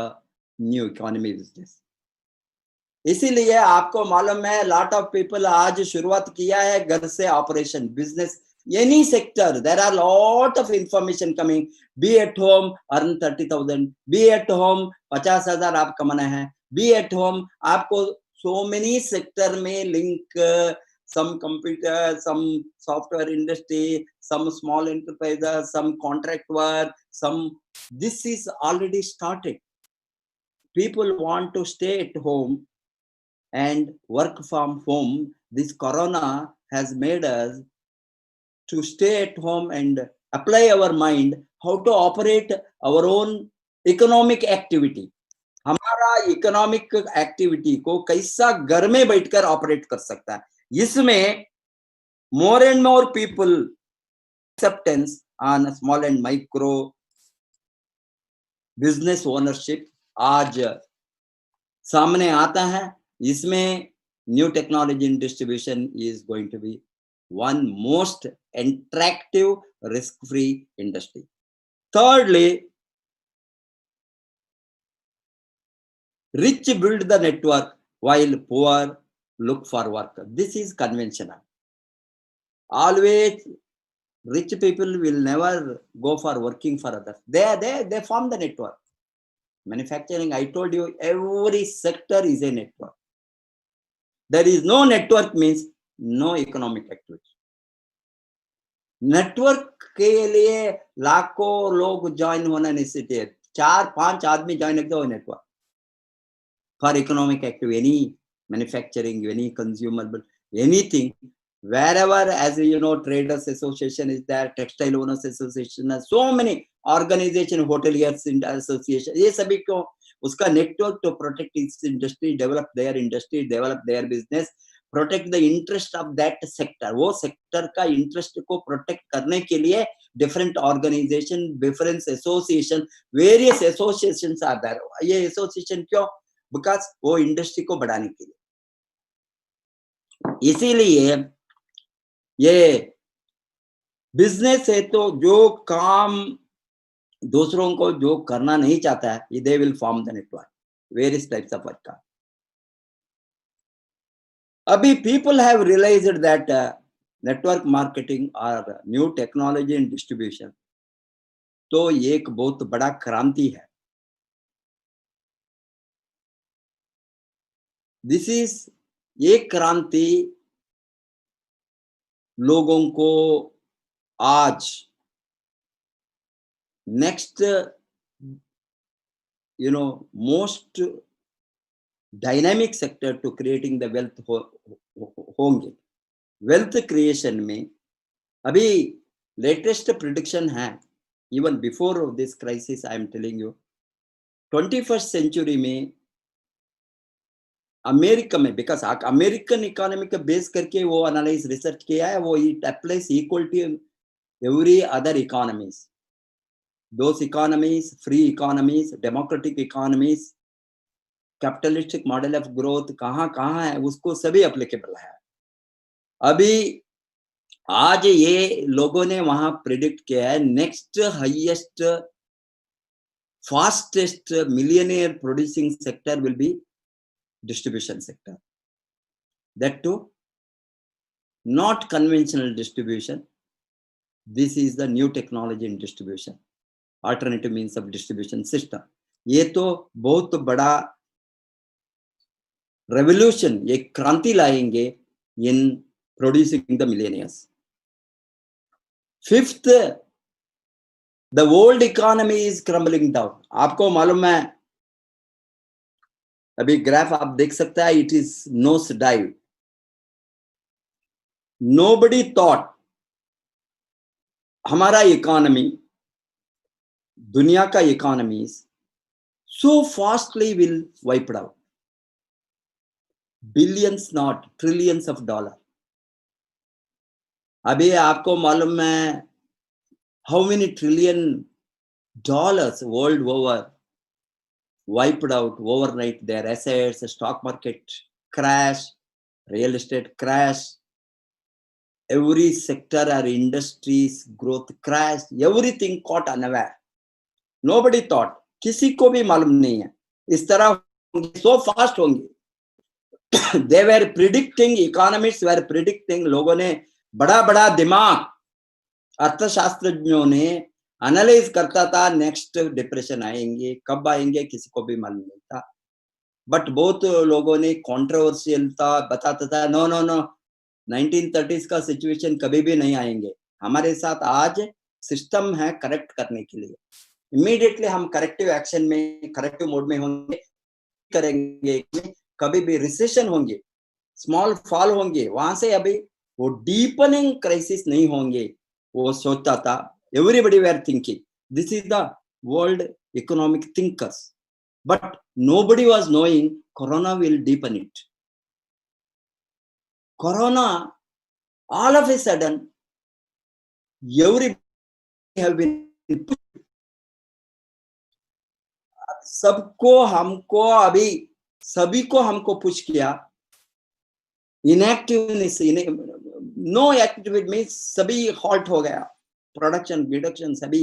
new economy business. इसीलिए आपको मालूम है lot of people आज शुरुआत किया है घर से operation business. Any sector there are lot of information coming. Be at home earn 30,000, be at home 50,000 आप कमाना है, बी एट होम आपको so many sector में link, some computer, some software industry, some small enterprises, some contract work, this is already started. People want to stay at home and work from home. This corona has made us to stay at home and apply our mind how to operate our own economic activity. हमारा economic activity को कैसा घर में बैठकर operate कर सकता है. इसमें more and more people acceptance on small and micro business ownership आज सामने आता है. इसमें new technology in distribution is going to be one most attractive risk free industry. Thirdly, Rich build the network while poor look for work. This is conventional. Always rich people will never go for working for others. They form the network. Manufacturing, I told you, every sector is a network. There is no network means no economic activity. Network के लिए लाखों लोग join होना necessity है. 4-5 आदमी join हो network for economic activity, any manufacturing, any consumer, anything. Wherever, as you know, traders association is there, textile owners association, so many organization, hoteliers association, ये सभी को उसका network to protect its industry, develop their industry, develop their business, protect the interest of that sector. वो sector का interest को protect करने के लिए different organization, different association, various associations are there. ये association क्यों? Because वो industry को बढ़ाने के लिए. इसीलिए ये बिजनेस है, तो जो काम दूसरों को जो करना नहीं चाहता है, they will form the network, various types of work. अभी people have realized that network marketing or new technology in distribution, तो ये एक बहुत बड़ा क्रांति है. This is एक क्रांति लोगों को आज next most dynamic sector to creating the wealth होंगे. वेल्थ क्रिएशन में अभी लेटेस्ट प्रिडिक्शन है, even before this crisis, I am telling you, 21st century में अमेरिका में, बिकॉज अमेरिकन इकोनॉमी का बेस करके वो एनालाइज रिसर्च किया है, वो it applies equal to every other economies. Those economies, free economies, democratic economies, capitalistic model of growth कहाँ कहाँ है, उसको सभी एप्लीकेबल है. अभी आज ये लोगों ने वहां प्रिडिक्ट किया है next highest fastest millionaire producing sector will be distribution sector. That too, not conventional distribution. This is the new technology in distribution, alternative means of distribution system. ये तो बहुत बड़ा revolution, ये क्रांति लाएंगे in producing the millionaires. Fifth, the world economy is crumbling down. आपको मालूम है, अभी ग्राफ आप देख सकता है, it is nose dive. Nobody thought हमारा इकोनॉमी, दुनिया का economy so fastly will wiped out. Billions not trillions of dollar. अभी आपको मालूम है how many trillion dollars world over wiped out overnight, their assets, stock market crash, real estate crash, every sector or industries growth crash, everything caught unaware. Nobody thought, किसी को भी मालूम नहीं है इस तरह so fast होंगे. They were predicting, economists were predicting, लोगों ने बड़ा बड़ा दिमाग, अर्थशास्त्रज्ञों ने एनालाइज करता था नेक्स्ट डिप्रेशन आएंगे, कब आएंगे किसी को भी मालूम नहीं था. बट बहुत लोगों ने कंट्रोवर्शियल था, बताता था नो नो नो 1930s का सिचुएशन कभी भी नहीं आएंगे. हमारे साथ आज सिस्टम है करेक्ट करने के लिए. इमीडिएटली हम करेक्टिव एक्शन में, करेक्टिव मोड में होंगे, करेंगे. कभी भी रिसेशन होंगे, स्मॉल फॉल होंगे, वहां से अभी वो डीपनिंग क्राइसिस नहीं होंगे, वो सोचता था. Everybody were thinking. This is the world economic thinkers. But nobody was knowing Corona will deepen it. Corona, all of a sudden, everybody have been सबको हमको अभी सभी को हमको पुश किया. इनएक्टिवनेस, नो एक्टिविटी मीन्स सभी हॉल्ट हो गया. प्रोडक्शन, रिडक्शन, सभी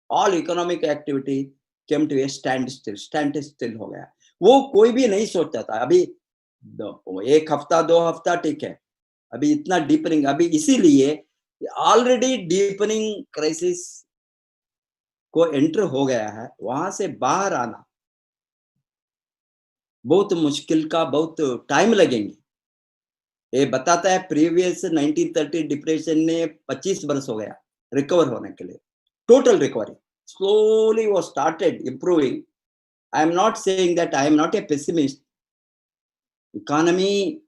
all economic activity came to a standstill हो गया. वो कोई भी नहीं सोचता था। अभी एक हफ्ता 2 हफ्ता ठीक है, अभी इतना डीपनिंग, अभी इसीलिए ऑलरेडी डीपनिंग क्राइसिस को एंटर हो गया है, वहां से बाहर आना बहुत मुश्किल का, बहुत टाइम लगेंगे। ये बताता है प्रीवियस 1930 डिप्रेशन ने 25 वर्ष हो गया रिकवर होने के लिए, total recovery slowly was started improving. I am not saying that, I am not a pessimist. Economy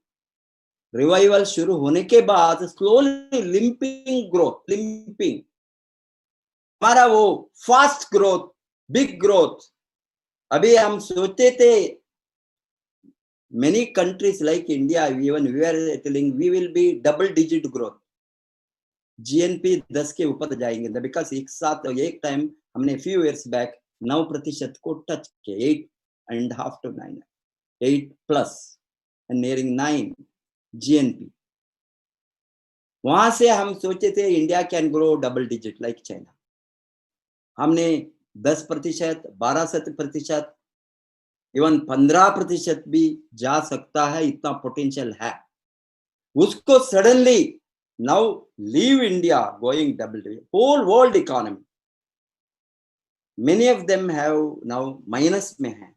revival शुरू होने के बाद स्लोली लिंपिंग ग्रोथ, लिंपिंग, हमारा वो फास्ट ग्रोथ, बिग ग्रोथ। अभी हम सोचते थे many countries like India, even we were telling we will be double digit growth, GNP 10 के ऊपर जाएंगे, बिकॉज एक साथ एक टाइम हमने few years back 9% को टच किया, 8.5 to 9, 8 plus and nearing 9 GNP। वहां से हम सोचे थे India can grow double digit like China. हमने 10%, 12%, इवन 15% भी जा सकता है, इतना पोटेंशियल है। उसको suddenly now leave India going double digit, whole world economy many of them have now minus में है।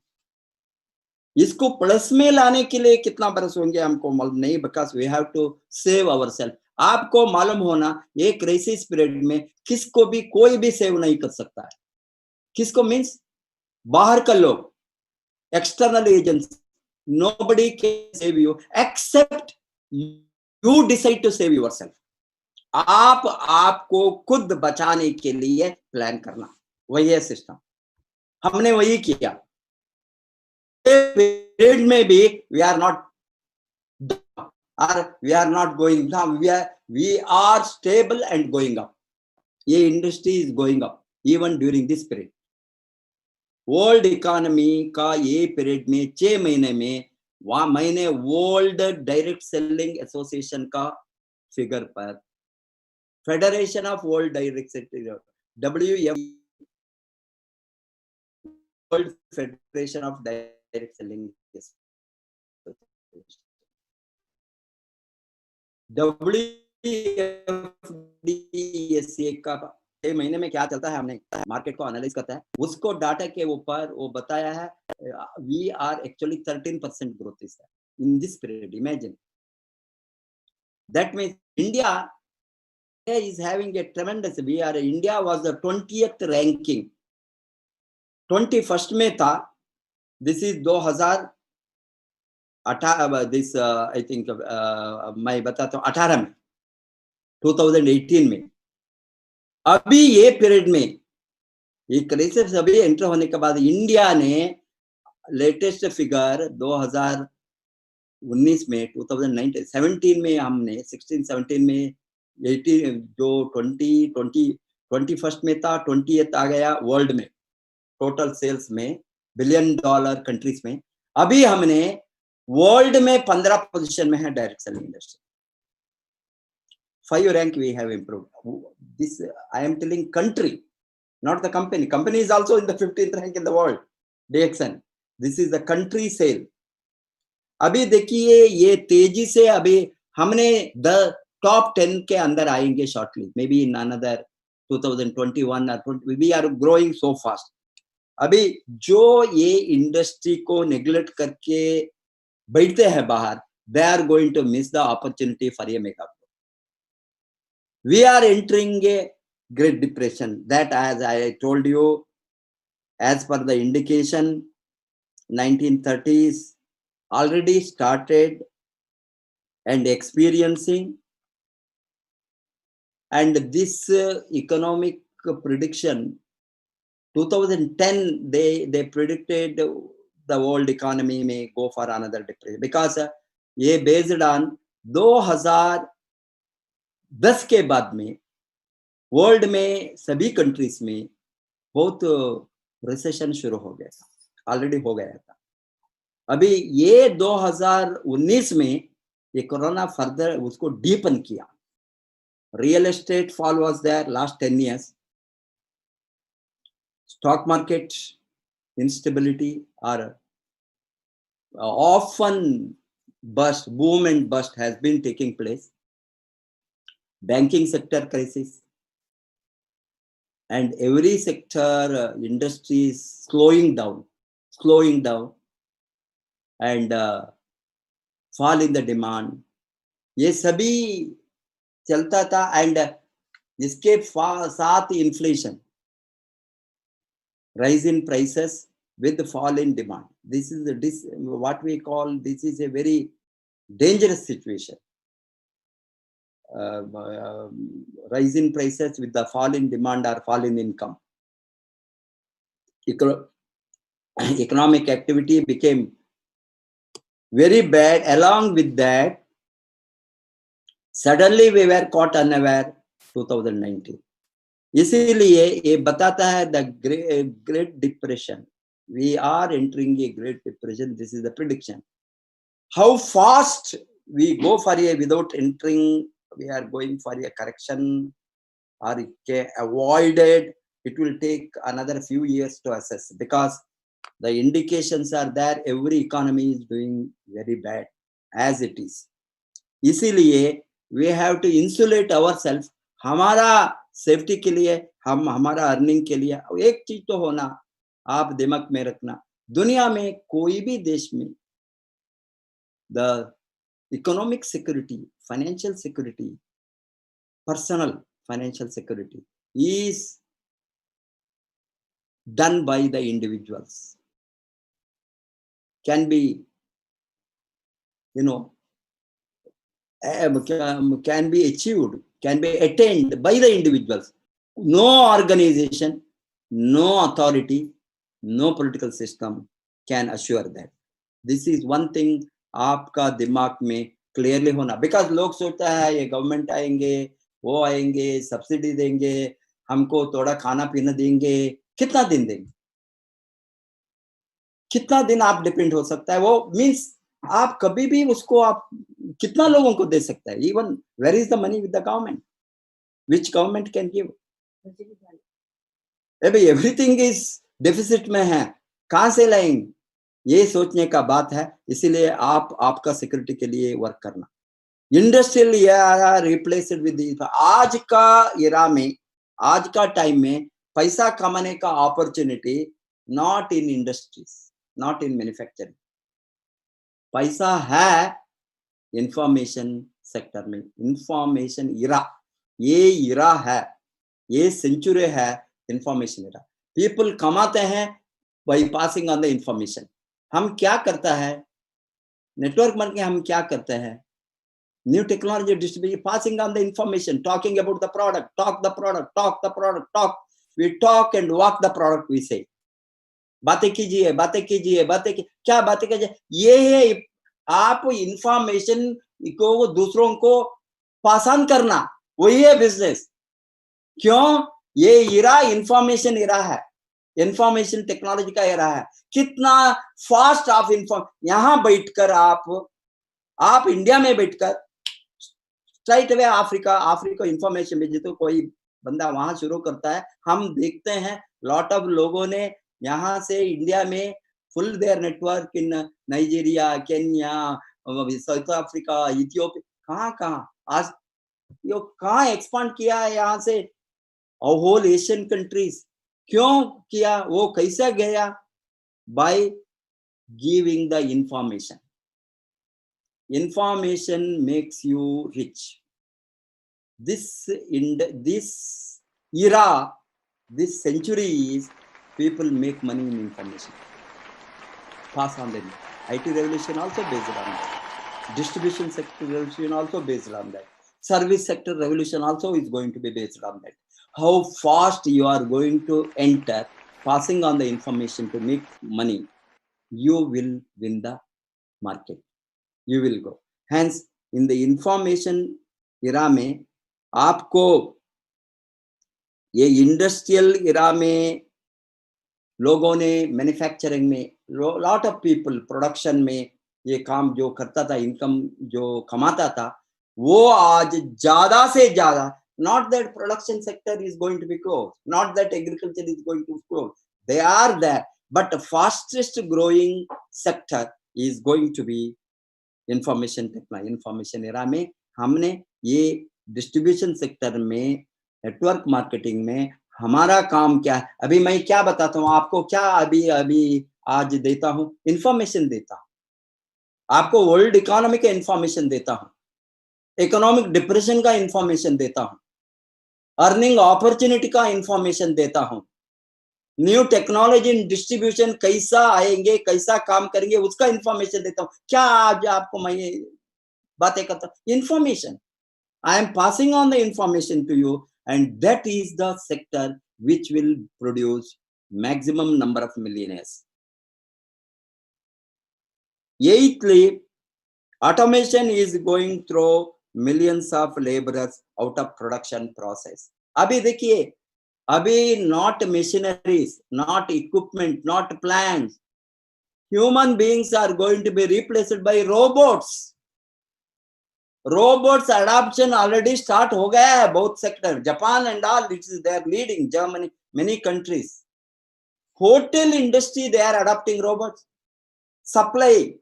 इसको प्लस में लाने के लिए कितना बरस होंगे हमको मालूम नहीं, because we have to save our self. आपको मालूम होना ये क्राइसिस पीरियड में किसको भी कोई भी सेव नहीं कर सकता है। किसको मीन्स बाहर का लोग, external agents, nobody can save you except you decide to save yourself। आपको खुद बचाने के लिए प्लान करना, वही है सिस्टम। हमने वही किया। पीरियड में भी we are not going down, we are stable and going up। ये industry is going up even during this period। World economy का ये पीरियड में 6 महीने में मैंने वर्ल्ड डायरेक्ट सेलिंग एसोसिएशन का फिगर पर, federation of world direct selling, WF, world federation of direct selling, WFDSA का 6 महीने में क्या चलता है, हमने मार्केट को एनालाइज करता है, उसको डाटा के ऊपर वो बताया है we are actually 13% growth is in this period. Imagine that means India is having a tremendous, India was the 20th ranking, 21st में था। this is 2018, this I think मैं बताता हूँ 18 में, 2018 में। अभी ये पीरियड में ये क्राइसिस अभी एंटर होने के बाद इंडिया ने लेटेस्ट फिगर 2019 में, 2019, 17 में हमने 16, 17 में 18 जो 21st में था, 20th आ गया वर्ल्ड में टोटल सेल्स में, $1 billion कंट्रीज में। अभी हमने वर्ल्ड में 15 पोजीशन में है direct selling industry. 5 rank we have improved. This I am telling country, not the company. Company is also in the 15th rank in the world, DXN. This is the country sale। अभी देखिए ये तेजी से अभी हमने the top 10 के अंदर आएंगे shortly, may be in another 2021 or 20, we are growing so fast। अभी जो ये इंडस्ट्री को नेग्लेक्ट करके बैठते हैं बाहर, they are going to miss the opportunity for a mega growth। We are entering a Great Depression that, as I told you, as per the indication, 1930s already started and experiencing, and this economic prediction 2010 they predicted the world economy may go for another depression, because ये based on 2010 के बाद में world में सभी countries में बहुत recession शुरू हो गया था, ऑलरेडी हो गया था। अभी ये 2019 में ये कोरोना फर्दर उसको डीपन किया। Real estate fall was there last 10 years, stock market instability और often boom and bust has been taking place. Banking sector crisis, and every sector, industry is slowing down, and fall in the demand. ये सभी चलता था, and इसके साथ inflation, rise in prices with the fall in demand. This is what we call, this is a very dangerous situation. Rise in prices with the fall in demand or fall in income. Economic activity became very bad. Along with that, suddenly we were caught unaware 2019. इसीलिए ये बताता है the Great Depression. We are entering a Great Depression. This is the prediction. How fast we go for a without entering, we are going for a correction or avoided. It will take another few years to assess, because the indications are there. Every economy is doing very bad as it is. इसीलिए we have to insulate ourselves. हमारा safety के लिए, हमारा earning के लिए एक चीज तो होना, आप दिमाग में रखना, दुनिया में कोई भी देश में the economic security, financial security, personal financial security is done by the individuals, can be, can be achieved, can be attained by the individuals. No organization, no authority, no political system can assure that. This is one thing आपका दिमाग में clearly होना, because लोग सोचता है ये government आएंगे, वो आएंगे, सब्सिडी देंगे, हमको थोड़ा खाना पीना देंगे, कितना दिन देंगे, कितना दिन आप डिपेंड हो सकता है, वो मीन्स आप कभी भी उसको आप कितना लोगों को दे सकता है, even where is the money with the government, which government can give, everything is deficit में है, कहां से लाएंगे, ये सोचने का बात है। इसीलिए आपका सिक्योरिटी के लिए वर्क करना। इंडस्ट्रियल एरा रिप्लेस्ड विद, आज का एरा में, आज का टाइम में पैसा कमाने का opportunity not in industries, not in manufacturing, पैसा है इंफॉर्मेशन सेक्टर में। इंफॉर्मेशन एरा, ये एरा है, ये सेंचुरी है इंफॉर्मेशन एरा। पीपल कमाते हैं by passing on the information. हम क्या करता है, नेटवर्क मार्केटिंग हम क्या करते हैं, new technology distribution, passing on the information, talking about the product, talk the product, talk the product, talk, we talk and walk the product, we से बातें कीजिए, बातें कीजिए, बातें क्या बातें कीजिए, ये है आप इंफॉर्मेशन को दूसरों को पास ऑन करना, वही है बिजनेस। क्यों, ये एरा इंफॉर्मेशन एरा है, इंफॉर्मेशन टेक्नोलॉजी का एरा है। कितना फास्ट आप यहां बैठकर आप इंडिया में बैठकर स्ट्राइट अवे अफ्रीका इंफॉर्मेशन भेजे, तो कोई बंदा वहां शुरू करता है। हम देखते हैं लॉट ऑफ लोगों ने यहां से इंडिया में full there network in Nigeria, Kenya, South Africa, Ethiopia, कहां आज यो कहां एक्सपांड किया है यहाँ से, होल एशियन कंट्रीज। क्यों किया, वो कैसे गया, by giving the information. Information makes you rich. This era, this century is people make money in information. Pass on them. IT revolution also based on that. Distribution sector revolution also based on that. Service sector revolution also is going to be based on that. How fast you are going to enter, passing on the information to make money, you will win the market. You will go. Hence, in the information era में आपको ये industrial era में लोगों ने manufacturing में lot of people production में ये काम जो करता था, इनकम जो कमाता था, वो आज ज्यादा से ज्यादा, not that production sector is going to be closed, not that agriculture is going to close, they are there, but the fastest growing sector is going to be information technology, information era में हमने ये distribution sector में, network marketing में हमारा काम क्या है। अभी मैं क्या बताता हूँ आपको, क्या अभी आज देता हूँ, इंफॉर्मेशन देता हूँ आपको, वर्ल्ड इकोनॉमी का इंफॉर्मेशन देता हूँ, इकोनॉमिक डिप्रेशन का इंफॉर्मेशन देता हूँ, अर्निंग अपॉर्चुनिटी का इंफॉर्मेशन देता हूँ, न्यू टेक्नोलॉजी इन डिस्ट्रीब्यूशन कैसा आएंगे, कैसा काम करेंगे, उसका इंफॉर्मेशन देता हूँ। क्या आज आपको मैं ये बातें करता हूँ, information, I am passing on the information to you, and that is the sector which will produce maximum number of millionaires. Eighthly, automation is going through millions of laborers out of production process. अभी देखिए, अभी not machineries, not equipment, not plants, human beings are going to be replaced by robots. Robots adoption already start हो गया है बहुत sector, Japan and all, they are leading, Germany, many countries. Hotel industry, they are adopting robots. Supplier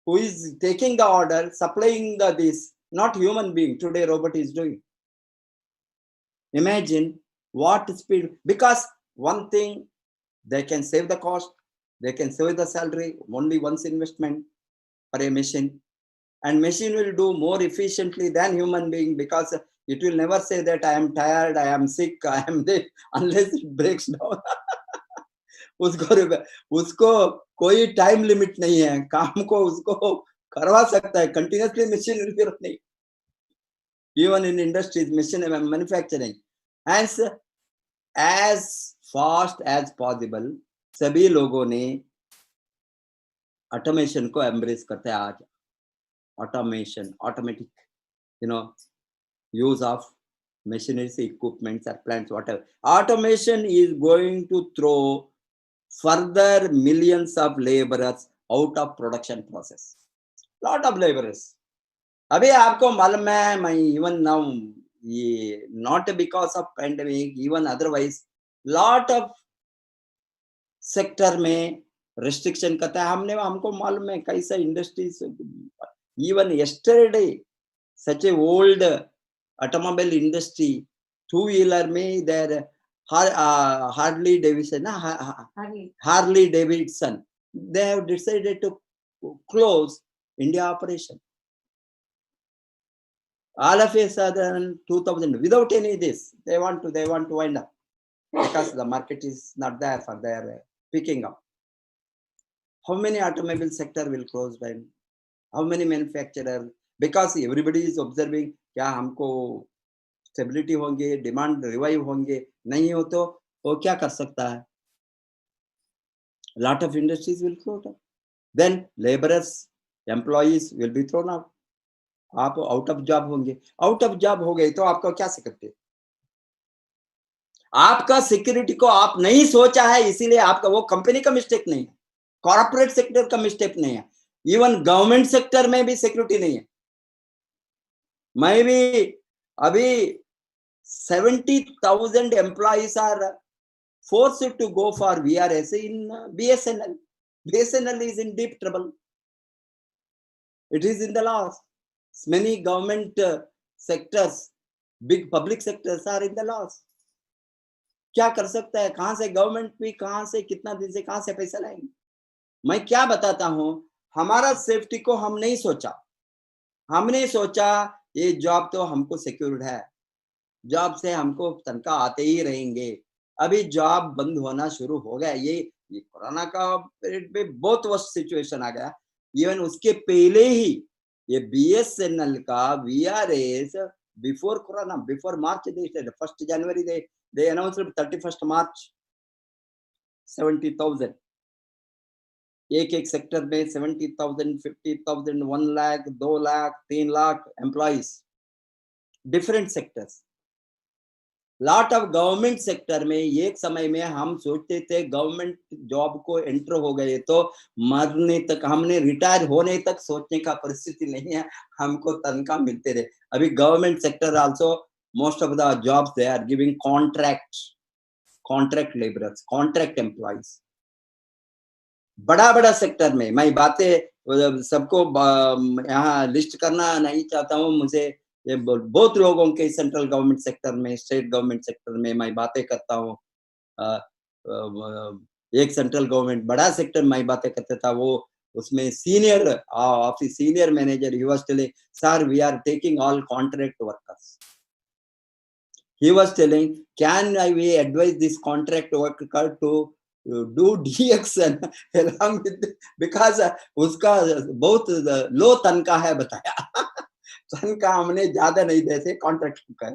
who is taking the order, supplying this, not human being, today robot is doing. Imagine what speed, because one thing, they can save the cost, they can save the salary, only once investment for a machine, and machine will do more efficiently than human being, because it will never say that I am tired, I am sick, I am this, unless it breaks down. उसको कोई time limit नहीं है, काम को उसको करवा सकता है कंटिन्यूसली, मशीन जरूरत नहीं. Even in industries, machine manufacturing, as fast as possible, सभी लोगों ने ऑटोमेशन को एम्ब्रेस करते हैं आज. Automation, automatic, use of machineries, equipments, or plants, whatever. Automation is going to throw further millions of laborers out of production process. Lot of laborers. अभी आपको मालूम है, मैं even now, ये not because of pandemic, even otherwise, lot of sector में restriction करता है. हमको मालूम है कैसा industries. Even yesterday, such a old automobile industry, two-wheeler में there Harley Davidson, they have decided to close India operation. All of a sudden, 2000, without any this, they want to wind up, because the market is not there for their picking up. How many automobile sector will close down? How many manufacturers? Because everybody is observing, क्या हमको stability होंगे, demand revive होंगे, नहीं हो तो वो क्या कर सकता है? Lot of industries will close down. Then laborers, employees will be thrown out. आप आउट ऑफ जॉब होंगे. आउट ऑफ जॉब हो गए तो आपको क्या सकते? आपका सिक्योरिटी को आप नहीं सोचा है, इसीलिए आपका, वो कंपनी का मिस्टेक नहीं है, कॉर्पोरेट सेक्टर का मिस्टेक नहीं है, इवन गवर्नमेंट सेक्टर में भी सिक्योरिटी नहीं है. मैं भी अभी 70,000 employees are forced to go for VRS in BSNL. BSNL is in deep trouble. It is in the loss. Many government sectors, big public sectors are in the loss. क्या कर सकता है? कहां से गवर्नमेंट भी, कहां से, कितना दिन से, कहां से पैसा लाएंगे? मैं क्या बताता हूं, हमारा सेफ्टी को हम नहीं सोचा. हमने सोचा ये जॉब तो हमको सिक्योर्ड है, जॉब से हमको तनख्वाह आते ही रहेंगे. अभी जॉब बंद होना शुरू हो गया. ये कोरोना का पीरियड में बहुत वर्स्ट सिचुएशन आ गया. इवन उसके पहले ही ये BSNL का VRS before corona, before March, 1 January they announced 31st March 70,000. एक सेक्टर में 70,000, 50,000, 1 lakh, 2 lakh, 3 lakh employees, different sectors. Lot of government sector में एक समय में हम सोचते थे गवर्नमेंट जॉब को एंटर हो गए तो मरने तक, हमने रिटायर होने तक सोचने का परिस्थिति नहीं है, हमको तनख्वाह मिलते रहे. अभी government sector also, most of the jobs they are giving contract laborers, contract employees. बड़ा बड़ा सेक्टर में मैं बातें सबको यहाँ लिस्ट करना नहीं चाहता हूँ। मुझे ये बहुत लोगों के सेंट्रल गवर्नमेंट सेक्टर में, स्टेट गवर्नमेंट सेक्टर में मैं बातें करता हूँ। एक सेंट्रल गवर्नमेंट बड़ा सेक्टर मैं बातें करता था, वो उसमें सीनियर ऑफिस सीनियर मैनेजर ही was telling, sir we are taking all contract workers. He was telling, can we advise this contract worker to do DXN along with, because उसका बहुत लो तनख्वाह है बताया। तनख्वाह हमने ज्यादा नहीं देते कॉन्ट्रैक्ट का,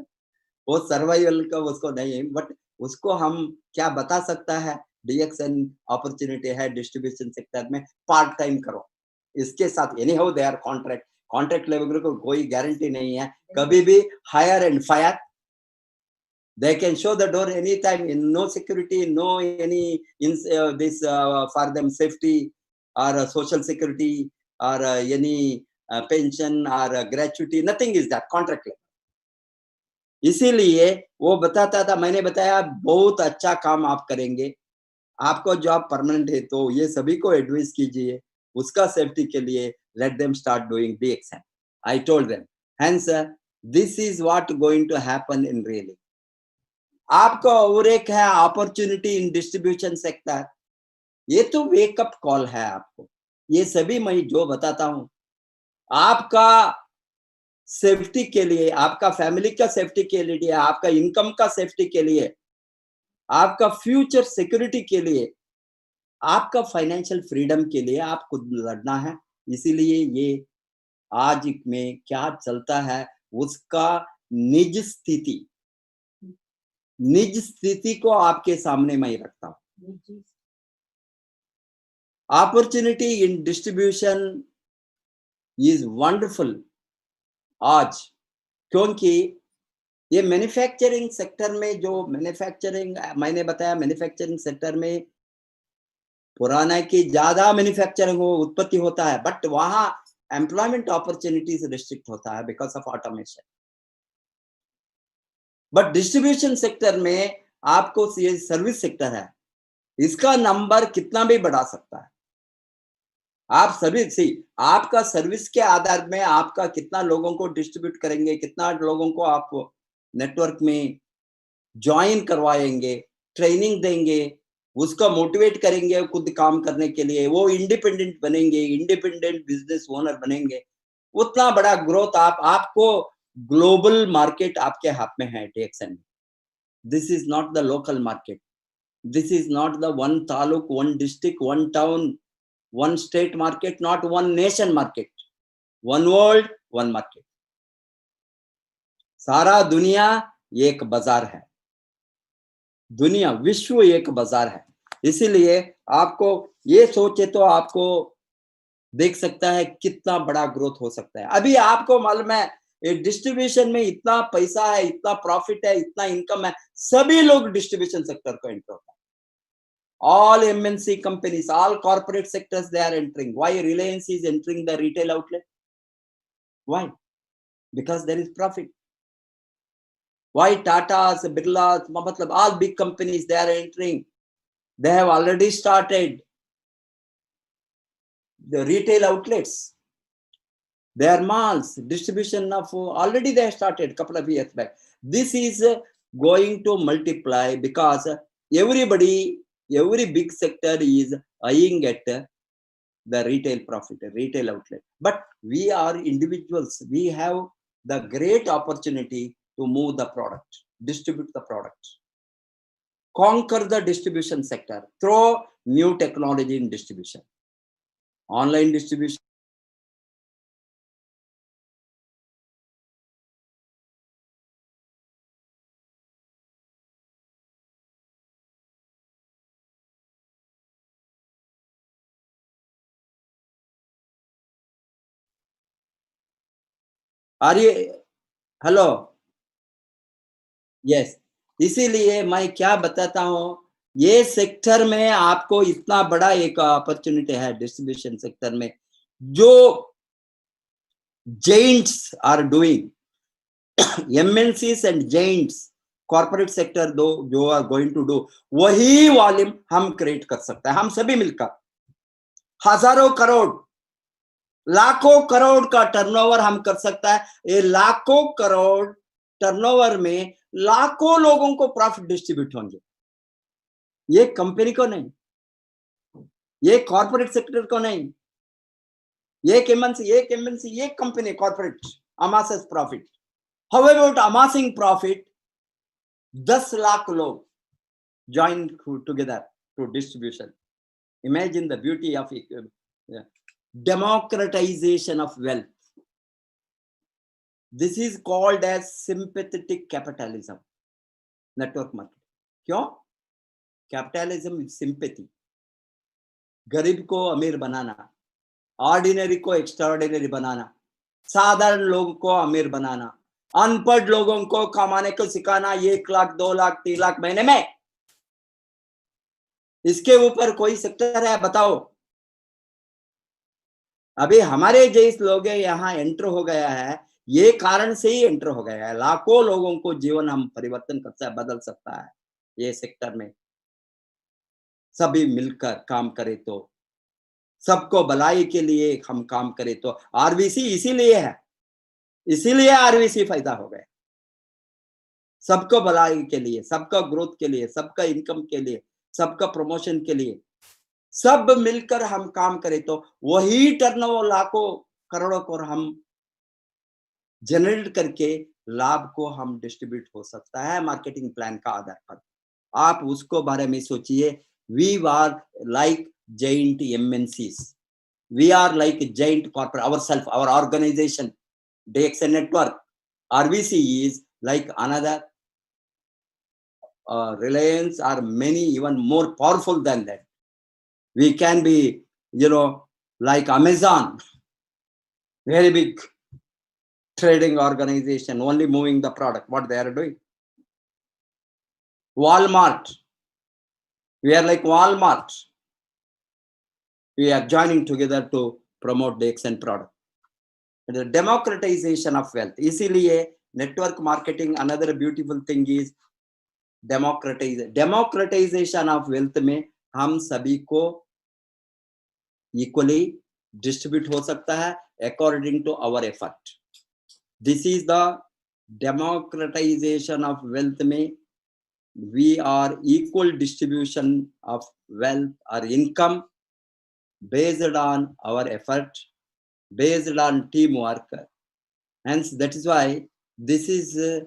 वो सर्वाइवल का उसको नहीं है, बट उसको हम क्या बता सकता है, DXN अपॉर्चुनिटी है डिस्ट्रीब्यूशन सेक्टर में, पार्ट टाइम करो इसके साथ। Anyhow they are contract level को कोई गारंटी नहीं है, कभी भी hire and fire. They can show the door anytime, in no security, no any this for them safety or social security or any pension or gratuity, nothing is that contract level. इसीलिए वो बताता था, मैंने बताया बहुत अच्छा काम आप करेंगे, आपको जॉब परमानेंट है तो ये सभी को एडवाइस कीजिए उसका सेफ्टी के लिए, let them start doing DXN। I told them, hence this is what going to happen in really। आपका और एक है अपॉर्चुनिटी इन डिस्ट्रीब्यूशन सेक्टर, ये तो वेकअप कॉल है आपको। ये सभी मैं जो बताता हूं आपका सेफ्टी के लिए, आपका फैमिली का सेफ्टी के लिए, आपका इनकम का सेफ्टी के लिए, आपका फ्यूचर सिक्योरिटी के लिए, आपका फाइनेंशियल फ्रीडम के लिए आपको लड़ना है। इसीलिए ये आज में क्या चलता है उसका निज स्थिति को आपके सामने मैं रखता हूं। Opportunity in distribution is wonderful आज, क्योंकि ये मैन्युफैक्चरिंग सेक्टर में जो मैन्युफैक्चरिंग मैंने बताया, मैन्युफैक्चरिंग सेक्टर में पुराना की ज्यादा मैन्युफैक्चरिंग उत्पत्ति होता है, बट वहां एम्प्लॉयमेंट अपॉर्चुनिटीज रिस्ट्रिक्ट होता है because of automation. But distribution sector में आपको ये सर्विस सेक्टर है, इसका नंबर कितना भी बढ़ा सकता है। आप सभी आपका सर्विस के आधार में आपका कितना लोगों को डिस्ट्रीब्यूट करेंगे, कितना लोगों को आप नेटवर्क में ज्वाइन करवाएंगे, ट्रेनिंग देंगे, उसका मोटिवेट करेंगे खुद काम करने के लिए, वो इंडिपेंडेंट बनेंगे, इंडिपेंडेंट बिजनेस ओनर बनेंगे, उतना बड़ा ग्रोथ आपको ग्लोबल मार्केट आपके हाथ में है DXN। This is not the local market, this is not the one taluk, one district, one town, one state market, not one nation market, one world one market. सारा दुनिया एक बाजार है, दुनिया विश्व एक बाजार है। इसीलिए आपको ये सोचे तो आपको देख सकता है कितना बड़ा ग्रोथ हो सकता है। अभी आपको मालूम है डिस्ट्रीब्यूशन में इतना पैसा है, इतना प्रॉफिट है, इतना इनकम है, सभी लोग डिस्ट्रीब्यूशन सेक्टर को एंटर होता है। All MNC companies, all corporate sectors, they are entering. Why Reliance is entering the retail outlet? Why? Because there is profit. Why Tata's, Birla's, matlab all big companies, they are entering. They have already started the retail outlets. Their malls, distribution of already they have started couple of years back. This is going to multiply because every big sector is eyeing at the retail profit, retail outlet. But we are individuals. We have the great opportunity to move the product, distribute the product, conquer the distribution sector through new technology in distribution, online distribution. Hello, yes. इसीलिए मैं क्या बताता हूं, ये sector में आपको इतना बड़ा एक अपॉर्चुनिटी है डिस्ट्रीब्यूशन सेक्टर में, जो giants are doing, MNCs and giants corporate sector जो आर गोइंग टू डू, वही वॉल्यूम हम क्रिएट कर सकते हैं, हम सभी मिलकर। हजारों करोड़, लाखों करोड़ का टर्नओवर हम कर सकता है। ये लाखों करोड़ टर्नओवर में लाखों लोगों को प्रॉफिट डिस्ट्रीब्यूट होंगे। ये कंपनी को नहीं, ये कॉर्पोरेट सेक्टर को नहीं, ये एमएनसी, ये company corporate amasses profit. How about amassing profit? 10 lakh लोग join together to distribution. Imagine the beauty of democratization of wealth. This is called as sympathetic capitalism. Network marketing. क्यों? Capitalism with sympathy. गरीब को अमीर बनाना, ordinary को extraordinary बनाना, साधारण लोगों को अमीर बनाना, अनपढ़ लोगों को कमाने को सिखाना, 1 लाख 2 लाख 3 लाख महीने में। इसके ऊपर कोई सेक्टर है बताओ? अभी हमारे जैसे लोग यहाँ एंटर हो गया है, ये कारण से ही एंटर हो गया है। लाखों लोगों को जीवन हम परिवर्तन कर सकते हैं, बदल सकता है ये सेक्टर में। सभी मिलकर काम करे तो, सबको भलाई के लिए हम काम करें तो। आरबीसी इसीलिए है, इसीलिए आरबीसी फायदा हो गया। सबको भलाई के लिए, सबका ग्रोथ के लिए, सबका इनकम के लिए, सबका प्रमोशन के लिए, सब मिलकर हम काम करें तो वही टर्नओवर लाखों करोड़ों को हम जनरेट करके लाभ को हम डिस्ट्रीब्यूट हो सकता है मार्केटिंग प्लान का आधार पर। आप उसको बारे में सोचिए। We are like giant MNCs. We are like a giant corporate ourselves, our organization, DXN network. RBC is like another Reliance or many even more powerful than that. We can be, like Amazon, very big trading organization, only moving the product, what they are doing. Walmart, we are like Walmart. We are joining together to promote the DXN product. The democratization of wealth. इसीलिए network marketing, another beautiful thing is democratization of wealth में हम सभी को equally distribute हो सकता है according to our effort. This is the democratization of wealth में we are equal distribution of wealth or income based on our effort, based on teamwork. Hence, that is why this is a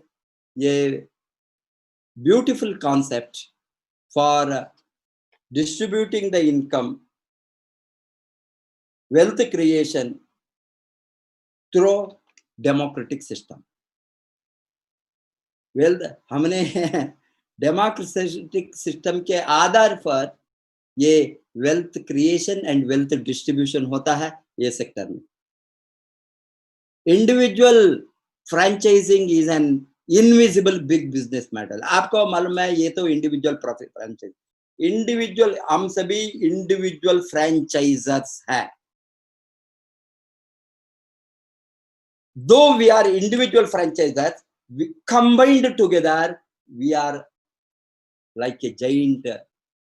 beautiful concept for distributing the income, wealth creation through democratic system. Well, हमने democratic system के आधार पर ये wealth creation and wealth distribution होता है ये sector में. Individual franchising is an invisible big business model. आपको मालूम है ये तो individual profit franchise. Individual, हम सभी individual franchisers हैं. Though we are individual franchisers, we combined together, we are like a giant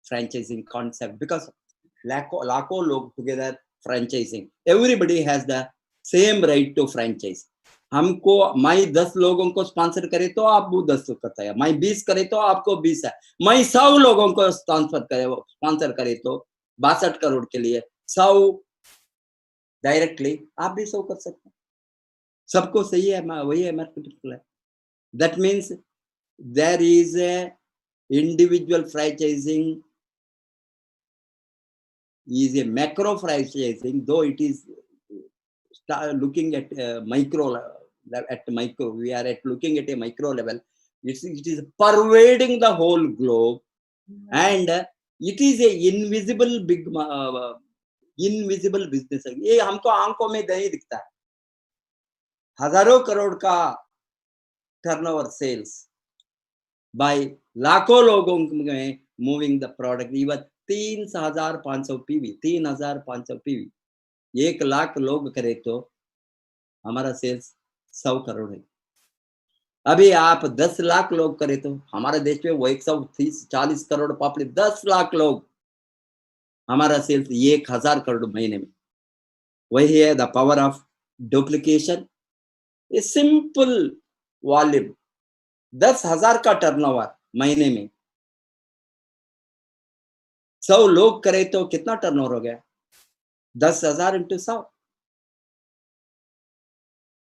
franchising concept because लाखों लोग together franchising. Everybody has the same right to franchise. हमको मैं 10 लोगों को sponsor करे तो आप वो 10 करता है, मैं 20 करे तो आपको 20 है, मैं 100 लोगों को स्पॉन्सर करे तो 62 करोड़ के लिए 100 डायरेक्टली आप भी 100 कर सकते हैं. सबको सही है, वही है marketing plan. That means there is a individual franchising is a macro franchising, though it is looking at micro, we are looking at a micro level. It is pervading the whole globe, and it is a invisible big invisible business. ये हमको आंखों में नहीं दिखता है. हजारों करोड़ का turnover sales bye लाखों लोगों में moving the product. Even 3,500 PV, 3,500 PV 1 lakh लोग करे तो हमारा सेल्स 100 करोड़ है. अभी आप 10 लाख लोग करे तो हमारे देश में वो 130-40 करोड़ पॉपुलेशन, 10 लाख लोग हमारा सेल्स 1000 करोड़ महीने में। वही है the power of duplication. A simple volume, 10,000 का टर्नओवर महीने में, 100 लोग करे तो कितना टर्नओवर हो गया? 10,000 इंटू 100,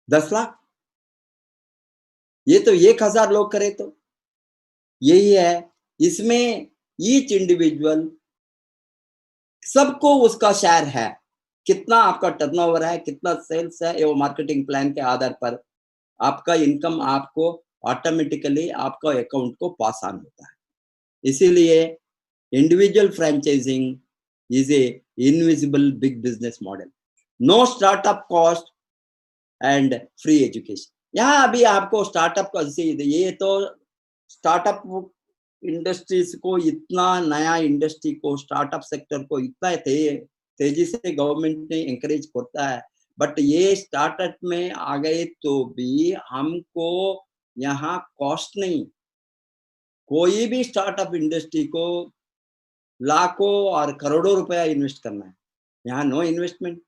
10 लाख। ये तो 1000 लोग करे तो यही है। इसमें ईच इंडिविजुअल, सबको उसका शेयर है। कितना आपका टर्नओवर है, कितना सेल्स है, ये वो मार्केटिंग प्लान के आधार पर आपका इनकम आपको ऑटोमेटिकली आपका अकाउंट को पास ऑन होता है। इसीलिए individual franchising is a invisible big business model. No startup cost and free education. यहाँ अभी आपको स्टार्टअप का, ये तो स्टार्टअप इंडस्ट्रीज को, इतना नया इंडस्ट्री को, स्टार्टअप सेक्टर को इतना तेजी से गवर्नमेंट ने एंकरेज करता है, बट ये स्टार्टअप में आ गए तो भी हमको यहाँ कॉस्ट नहीं। कोई भी स्टार्टअप इंडस्ट्री को लाखों और करोड़ों रुपया इन्वेस्ट करना है, यहाँ no investment,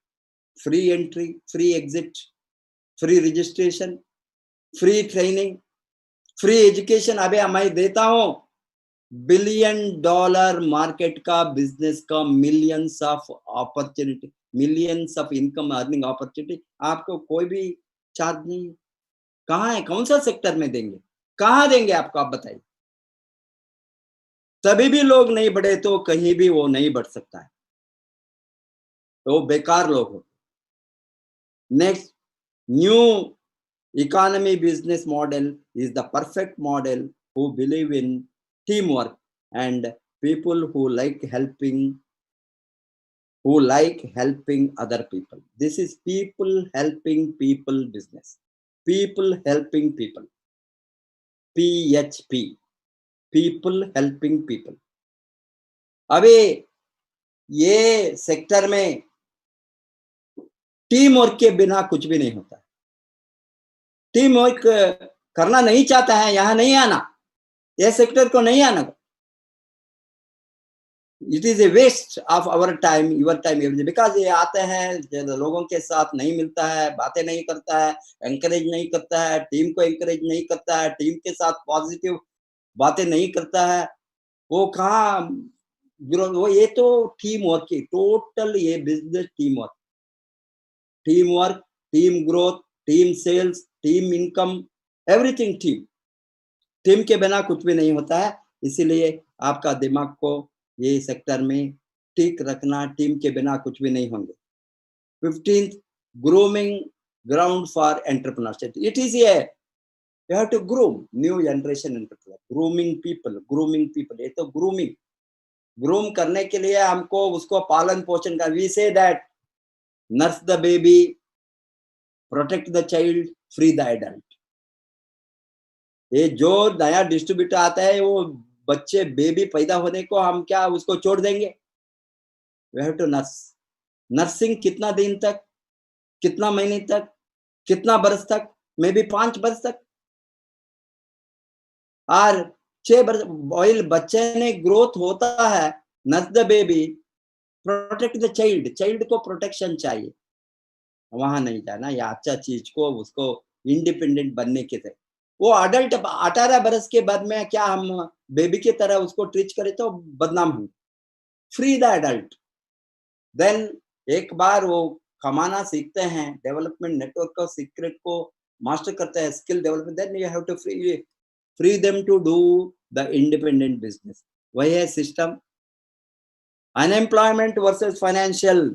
free entry, free exit, free registration, free training, free education. अबे मैं देता हूं $1 बिलियन मार्केट का, बिजनेस का, millions of opportunity, millions of income earning opportunity, आपको कोई भी चार्ज नहीं। कहाँ है, कौन सा सेक्टर में देंगे, कहाँ देंगे आपको, आप बताइए। तभी भी लोग नहीं बढ़े तो कहीं भी वो नहीं बढ़ सकता है, तो बेकार लोग हो। Next, new economy business model is the perfect model who believe in teamwork and people who like helping other people. This is people helping people business, people helping people, PHP, people helping people. अबे ये sector में team work के बिना कुछ भी नहीं होता। Team work करना नहीं चाहता है, यहां नहीं आना, यह सेक्टर को नहीं आना। It is a waste of our time, your time, because ये आते हैं, लोगों के साथ नहीं मिलता है, बातें नहीं करता है, एंकरेज नहीं करता है, टीम को एंकरेज नहीं करता है, टीम के साथ पॉजिटिव बातें नहीं करता है, वो कहाँ वो, ये तो टीम वर्क की टोटल, ये business team work, team growth, team sales, team income, everything team के बिना कुछ भी नहीं होता है। इसीलिए आपका दिमाग को ये सेक्टर में ठीक रखना, टीम के बिना कुछ भी नहीं होंगे। 15th, grooming ground for entrepreneurship. It is ये, you have to groom new generation entrepreneur, grooming people. ये तो ग्रूम करने के लिए हमको उसको पालन पोषण का, we say that nurse the baby, protect the child, free the adult. ये जो नया डिस्ट्रीब्यूटर आता है, वो बच्चे बेबी पैदा होने को हम क्या उसको छोड़ देंगे? वी हैव टू नर्सिंग कितना दिन तक, कितना महीने तक, कितना बरस तक, मे बी 5 बरस तक, और 6 बरस ऑयल बच्चे ने ग्रोथ होता है। Nurse the baby, protect the child को प्रोटेक्शन चाहिए, वहां नहीं जाना। या अच्छा चीज को उसको इंडिपेंडेंट बनने के थे, वो अडल्ट 18 बरस के बाद में क्या हम बेबी की तरह उसको ट्रीट करें तो बदनाम होंगे। फ्री द एडल्ट, देन एक बार वो कमाना सीखते हैं, डेवलपमेंट नेटवर्क का सीक्रेट को मास्टर करते हैं, skill development, then you have to free them to do the independent business. वही है system. Unemployment versus financial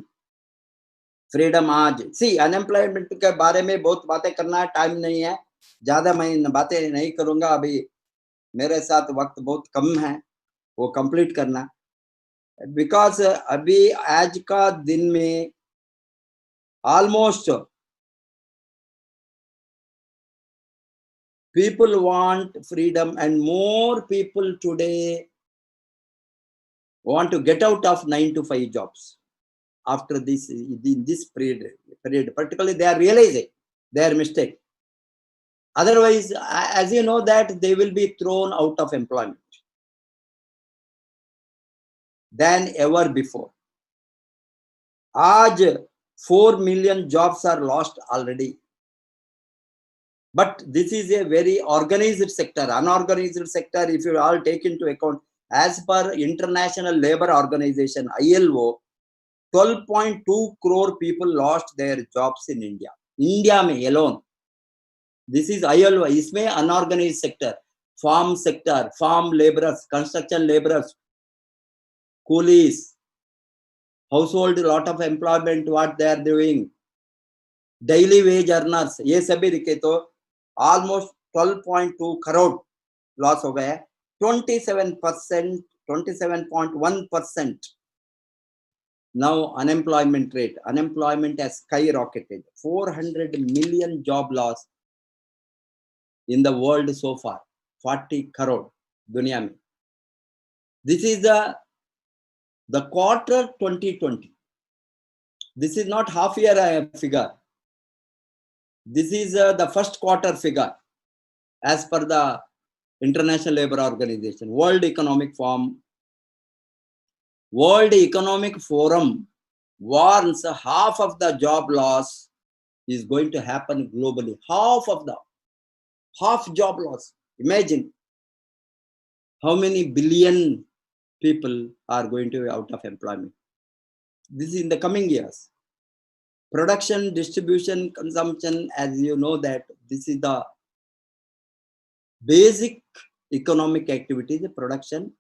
freedom. आज सी अनएम्प्लॉयमेंट के बारे में बहुत बातें करना, टाइम नहीं है, ज्यादा मैं बातें नहीं करूंगा, अभी मेरे साथ वक्त बहुत कम है वो कंप्लीट करना। बिकॉज अभी आज का दिन में almost people want freedom and more people today want to get out of 9 to 5 jobs after this period. Particularly they are realizing their mistake. Otherwise, as you know, that they will be thrown out of employment than ever before. आज 4 million jobs are lost already. But this is a very organized sector. Unorganized sector, if you all take into account, as per International Labour Organization, ILO, 12.2 crore people lost their jobs in India. India mein alone. This is ILO. इसमें unorganized sector, farm sector, farm laborers, construction laborers, coolies, household, lot of employment, what they are doing, daily wage earners, ये सभी दिखे तो almost 12.2 crore loss हो गया. 27%, 27.1%. Now unemployment rate, unemployment has skyrocketed. 400 million job loss in the world so far. 40 crore दुनिया में. This is the quarter 2020. This is not half year figure. This is the first quarter figure as per the International Labour Organization. World Economic Forum warns half of the job loss is going to happen globally. Half job loss. Imagine how many billion people are going to be out of employment. This is in the coming years. Production, distribution, consumption, as you know that this is the basic economic activity, the production,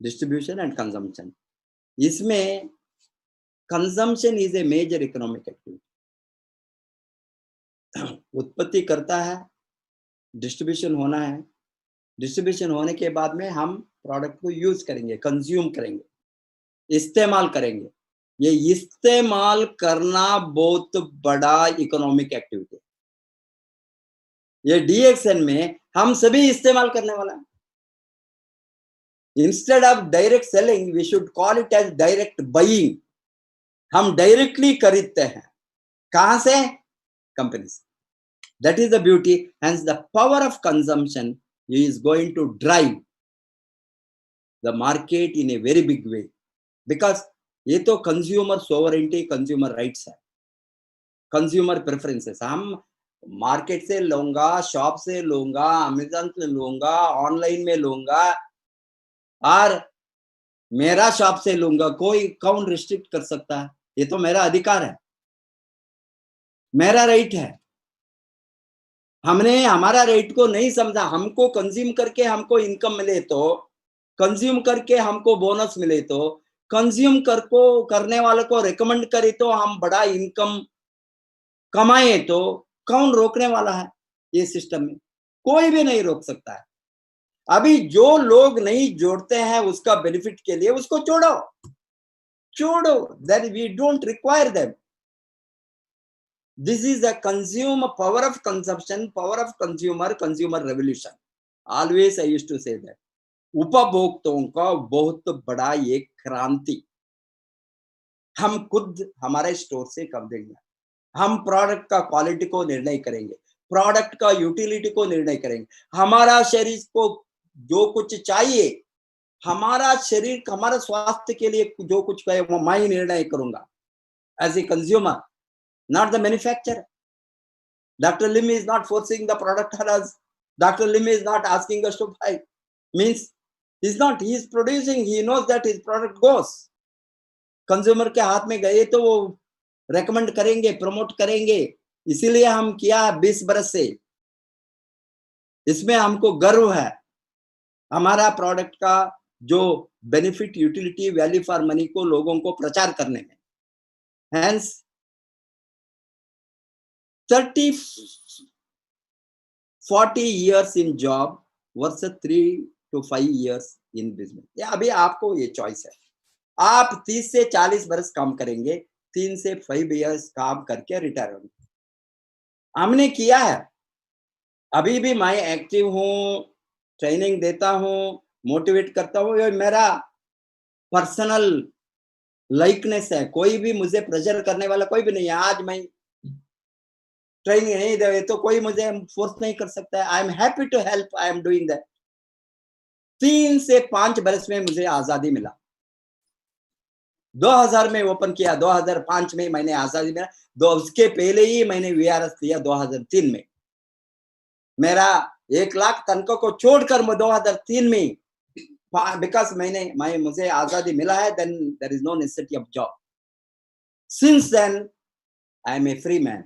distribution and consumption. इसमें consumption is a major economic activity. उत्पत्ति करता है, distribution होना है, distribution होने के बाद में हम प्रोडक्ट को यूज करेंगे, कंज्यूम करेंगे, इस्तेमाल करेंगे. ये इस्तेमाल करना बहुत बड़ा इकोनॉमिक एक्टिविटी है. ये DXN में हम सभी इस्तेमाल करने वाला है. Instead of direct selling we should call it as direct buying. हम डायरेक्टली खरीदते हैं. कहां से? कंपनी से. That is the beauty. Hence the power of consumption is going to drive the market in a very big way, because ये तो consumer sovereignty, consumer rights है, consumer preferences. हम मार्केट से लूंगा, शॉप से लूंगा, अमेज़न से लूंगा, ऑनलाइन में लूंगा और मेरा शॉप से लूंगा, कोई कौन रिस्ट्रिक्ट कर सकता है? ये तो मेरा अधिकार है, मेरा राइट है. हमने हमारा रेट को नहीं समझा. हमको कंज्यूम करके हमको इनकम मिले तो, कंज्यूम करके हमको बोनस मिले तो, कंज्यूम करने वालों को रिकमेंड करे तो हम बड़ा इनकम कमाए तो कौन रोकने वाला है? ये सिस्टम में कोई भी नहीं रोक सकता है. अभी जो लोग नहीं जोड़ते हैं उसका बेनिफिट के लिए उसको छोड़ो. That we don't require them. This is the power of consumption, power of consumer revolution. Always I used to say that. उपभोक्ताओं का बहुत बड़ा एक क्रांति हम खुद हमारे स्टोर से कर देंगे. हम प्रोडक्ट का क्वालिटी को निर्णय करेंगे, प्रोडक्ट का यूटिलिटी को निर्णय करेंगे. हमारा शरीर को जो कुछ चाहिए, हमारा शरीर, हमारा स्वास्थ्य के लिए जो कुछ कहे वो मैं ही निर्णय करूंगा as a consumer, not the manufacturer. Dr. Lim is not forcing the product on us. Dr. Lim is not asking us to buy. Means he is producing, he knows that his product goes. Consumer के हाथ में गए तो वो recommend करेंगे, promote करेंगे. इसीलिए हम किया 20 बरस से. इसमें हमको गर्व है. हमारा प्रोडक्ट का जो benefit, utility, value for money को लोगों को प्रचार करने में. Hence 30-40 years in job versus 3 to 5 years in business. या अभी आपको ये चॉइस है. आप 30 से 40 बरस काम करेंगे, 3 से 5 years काम करके रिटायर होंगे. हमने किया है. अभी भी मैं एक्टिव हूँ, ट्रेनिंग देता हूँ, मोटिवेट करता हूँ. ये मेरा पर्सनल लाइकनेस है. कोई भी मुझे प्रेशर करने वाला कोई भी नहीं है. आज मैं ट्रेनिंग नहीं दे तो कोई मुझे फोर्स नहीं कर सकता है. I am happy to help. I am doing that. 3 से 5 बरस में मुझे आजादी मिला. 2000 में ओपन किया, 2005 में मैंने आजादी में, उसके पहले ही मैंने वीआरएस लिया 2003 में। मेरा 1 लाख तनख्वाह को छोड़कर मैं 2003 में, बिकॉज मुझे आजादी मिला है, then there is no necessity of job. Since then I am a free man.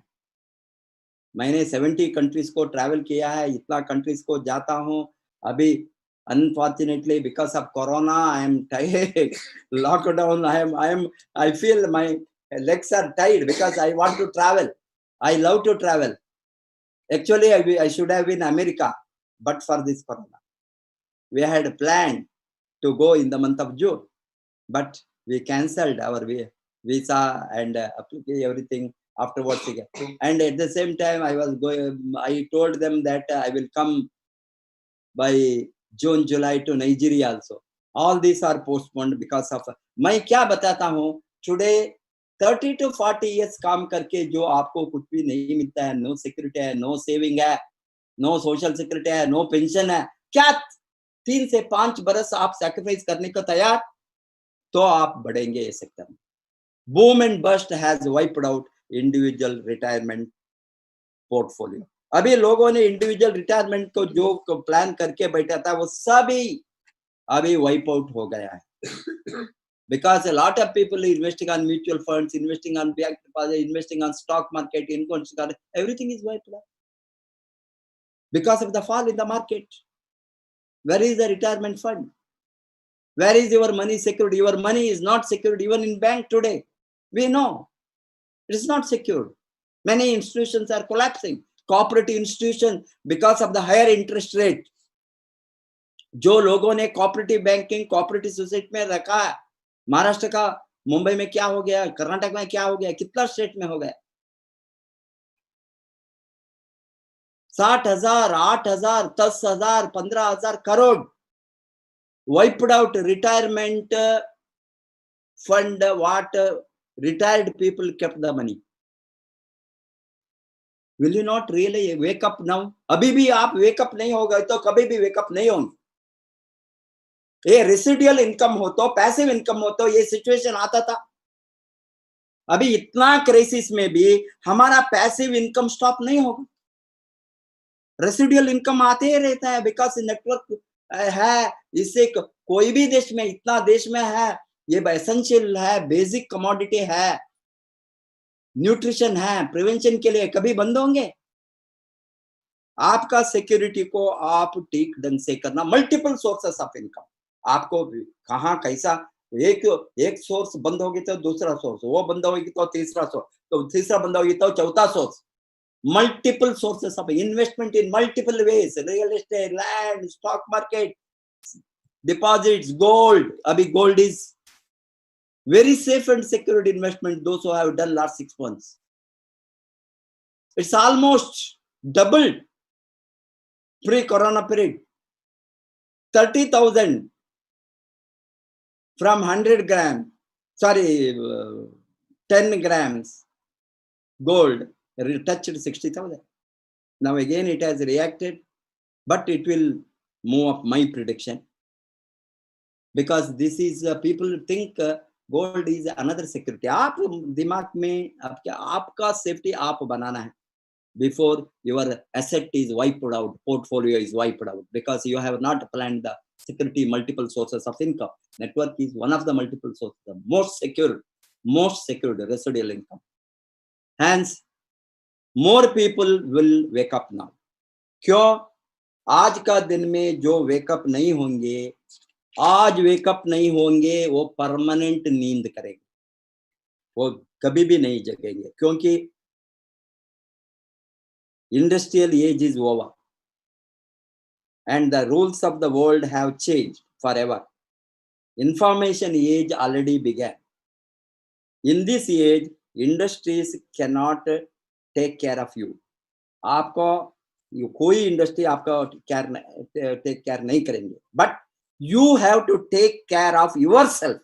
मैंने 70 कंट्रीज को ट्रैवल किया है, इतना कंट्रीज को जाता हूँ। अभी unfortunately because of corona I am tired, lockdown, I feel my legs are tired because I want to travel. I love to travel. Actually I should have been America, but for this corona we had planned to go in the month of June, but we cancelled our visa and everything afterwards again. And at the same time I told them that I will come by June, July to Nigeria also. All these are postponed because of. मैं क्या बताता हूँ, today 30 to 40 years काम करके जो आपको कुछ भी नहीं मिलता है, नो सिक्योरिटी है, नो सेविंग है, नो सोशल सिक्योरिटी है, नो पेंशन है, क्या 3 से 5 बरस आप सैक्रिफाइस करने को तैयार, तो आप बढ़ेंगे ये सेक्टर में। Boom and bast has wiped out individual retirement portfolio. अभी लोगों ने इंडिविजुअल रिटायरमेंट को जो प्लान करके बैठा था वो सभी अभी वाइप आउट हो गया है, because a lot of people investing on mutual funds, investing on bank deposit, investing on stock market, everything is wiped out because of the fall in the market. Where is the retirement fund? Where is your money secured? Your money is not secured even in bank today. We know it is not secured. Many institutions are collapsing. Cooperative institution because of the higher interest rate. जो लोगों ने cooperative banking, cooperative society में रखा, महाराष्ट्र का मुंबई में क्या हो गया, कर्नाटक में क्या हो गया, कितना स्टेट में हो गया, 60,000, 8,000, 10,000, 15,000 crore wiped out retirement fund. What retired people kept the money. Will you not really wake up now? अभी भी आप wake up नहीं हो गए तो कभी भी wake up नहीं होंगे। ये रेसिडुअल इनकम हो तो, पैसिव इनकम हो तो ये सिचुएशन आता था। अभी इतना क्राइसिस में भी हमारा पैसिव इनकम स्टॉप नहीं होगा, रेसिडुअल इनकम आते ही रहता है, बिकॉज नेटवर्क है। इससे कोई भी देश में, इतना देश में है, ये एसेंशियल है, बेसिक कमोडिटी है, न्यूट्रिशन है, प्रिवेंशन के लिए कभी बंद होंगे? आपका सिक्योरिटी को आप ठीक ढंग से करना, मल्टीपल सोर्सेस ऑफ इनकम, आपको कहाँ कैसा, एक सोर्स बंद होगी तो दूसरा सोर्स, वो बंद होगी तो तीसरा सोर्स, तो तीसरा बंद होगी तो चौथा source, multiple sources of investment in multiple ways, real estate, land, stock market, deposits, gold. अभी gold is very safe and secured investment. Those who have done last 6 months, it's almost doubled pre-corona period. 30,000 from 100 grams, 10 grams gold touched 60,000. Now again it has reacted, but it will move up, my prediction, because this is people think gold is another security. आप दिमाग में आपका safety आप बनाना है before your asset is wiped out, portfolio is wiped out, because you have not planned the security, multiple sources of income. Network is one of the multiple sources, the most secured residual income. Hence, more people will wake up now. क्यों? आज का दिन में जो wake up नहीं होंगे, आज wake up नहीं होंगे, वो परमानेंट नींद करेंगे, वो कभी भी नहीं जगेंगे, क्योंकि industrial as is over and the rules of the world have changed forever. Information age already began. In this age, industries cannot take care of you. आपको कोई इंडस्ट्री आपका टेक केयर नहीं करेंगे, but you have to take care of yourself.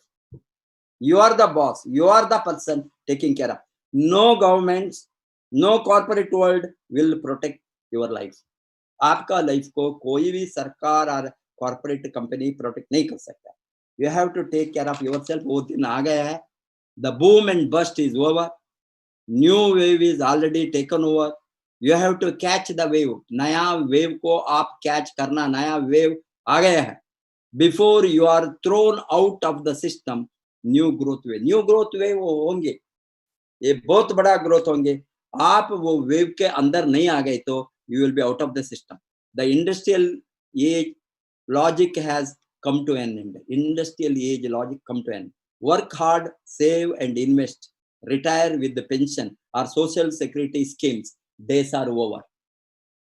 You are the boss, you are the person taking care of. No governments, no corporate world will protect your life. आपका life को कोई भी सरकार और corporate company protect नहीं कर सकता. You have to take care of yourself. वो दिन आ गया है, The boom and bust is over. New wave is already taken over. You have to catch the wave. नया wave को आप catch करना, नया wave आ गया है. Before you are thrown out of the system, new growth wave वो होंगे, ये बहुत बड़ा growth होंगे. आप वो wave के अंदर नहीं आ गए तो you will be out of the system. The industrial age logic has come to an end. Industrial age logic come to an end. Work hard, save and invest. Retire with the pension or social security schemes. Days are over.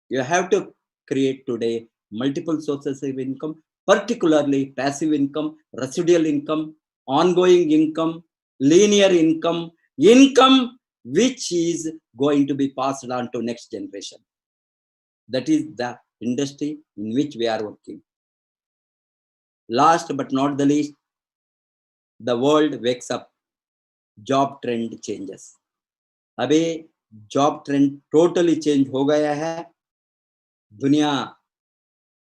You have to create today multiple sources of income, particularly passive income, residual income, ongoing income, linear income, income which is going to be passed on to next generation. That is the industry in which we are working. Last but not the least, the world wakes up. Job trend changes. अभी job trend totally change हो गया है. दुनिया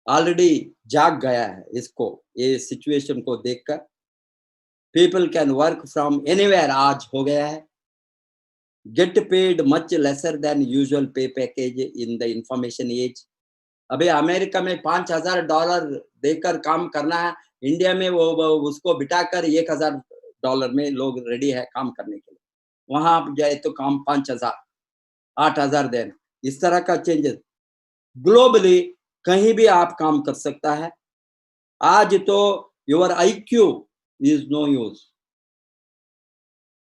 already जाग गया है इसको, ये सिचुएशन को देखकर. People can work from anywhere आज हो गया है. Get paid much lesser than usual pay package in the information age. अभी अमेरिका में $5,000 देकर काम करना है, इंडिया में वो उसको बिठाकर $1,000 में लोग रेडी है काम करने के लिए. वहां आप जाए तो काम 5,000 8,000 देना. इस तरह का चेंजेस ग्लोबली कहीं भी आप काम कर सकता है. आज तो your IQ is no use.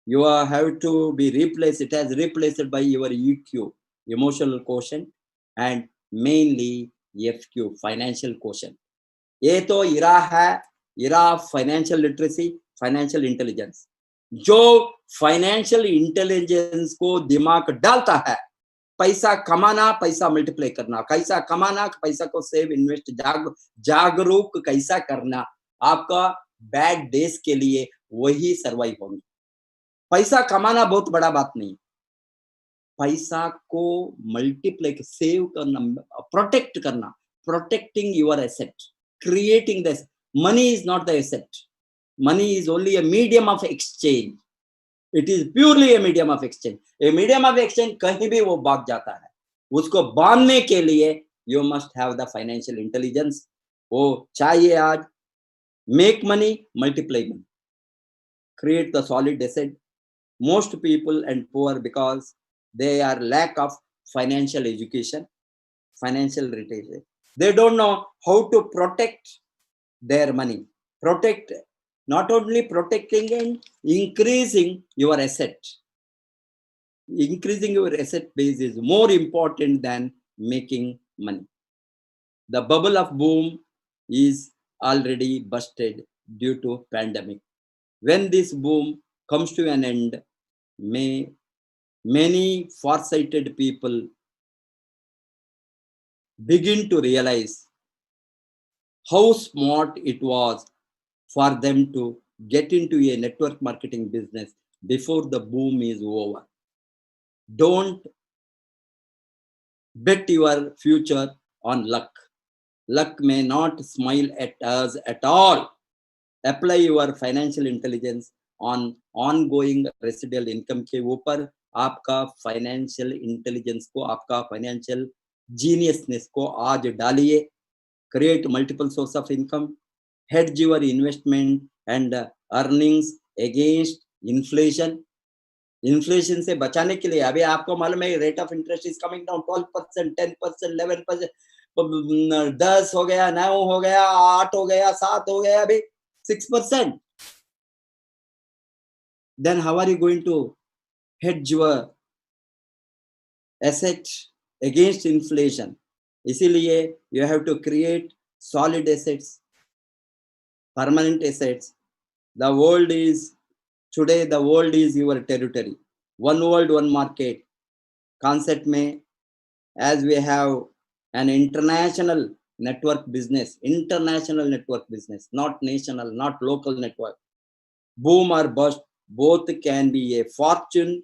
You have to be replaced. It has replaced by your EQ, emotional quotient, and mainly FQ, financial quotient. ये तो इरा है, इरा फाइनेंशियल लिटरेसी, फाइनेंशियल इंटेलिजेंस. जो फाइनेंशियल इंटेलिजेंस को दिमाग डालता है, पैसा कमाना, पैसा मल्टीप्लाई करना, कैसा कमाना, पैसा को सेव, इन्वेस्ट, जागरूक कैसा करना, आपका बैड डेज के लिए वही सर्वाइव होंगे. पैसा कमाना बहुत बड़ा बात नहीं. पैसा को मल्टीप्लाई, सेव करना, प्रोटेक्ट करना, protecting your asset, creating this. Money is not the asset. Money is only a medium of exchange. It is purely a medium of exchange. A medium of exchange कहीं भी वो भाग जाता है. उसको बांधने के लिए you must have the financial intelligence. वो चाहिए आज. Make money, multiply money. Create the solid asset. Most people and poor because they are lack of financial education, financial literacy. They don't know how to protect their money. Protect, not only protecting and increasing your asset. Increasing your asset base is more important than making money. The bubble of boom is already busted due to pandemic. When this boom comes to an end, many far-sighted people begin to realize how smart it was for them to get into a network marketing business before the boom is over. Don't bet your future on luck. Luck may not smile at us at all. Apply your financial intelligence on ongoing residual income के ऊपर. आपका financial intelligence को, आपका financial जीनियसनेस को आज डालिए. Create multiple source of income. Hedge your investment and earnings against inflation. Inflation से बचाने के लिए अभी आपको मालूम है rate of interest is coming down. 12%, 10%, 11%, 10 हो गया, 9 हो गया, 8 हो गया, 7 हो गया, अभी 6%. Then how are you going to hedge your asset against inflation? इसीलिए you have to create solid assets, permanent assets. The world is today, the world is your territory. One world, one market concept में, as we have an international network business, not national, not local network. Boom or bust, both can be a fortune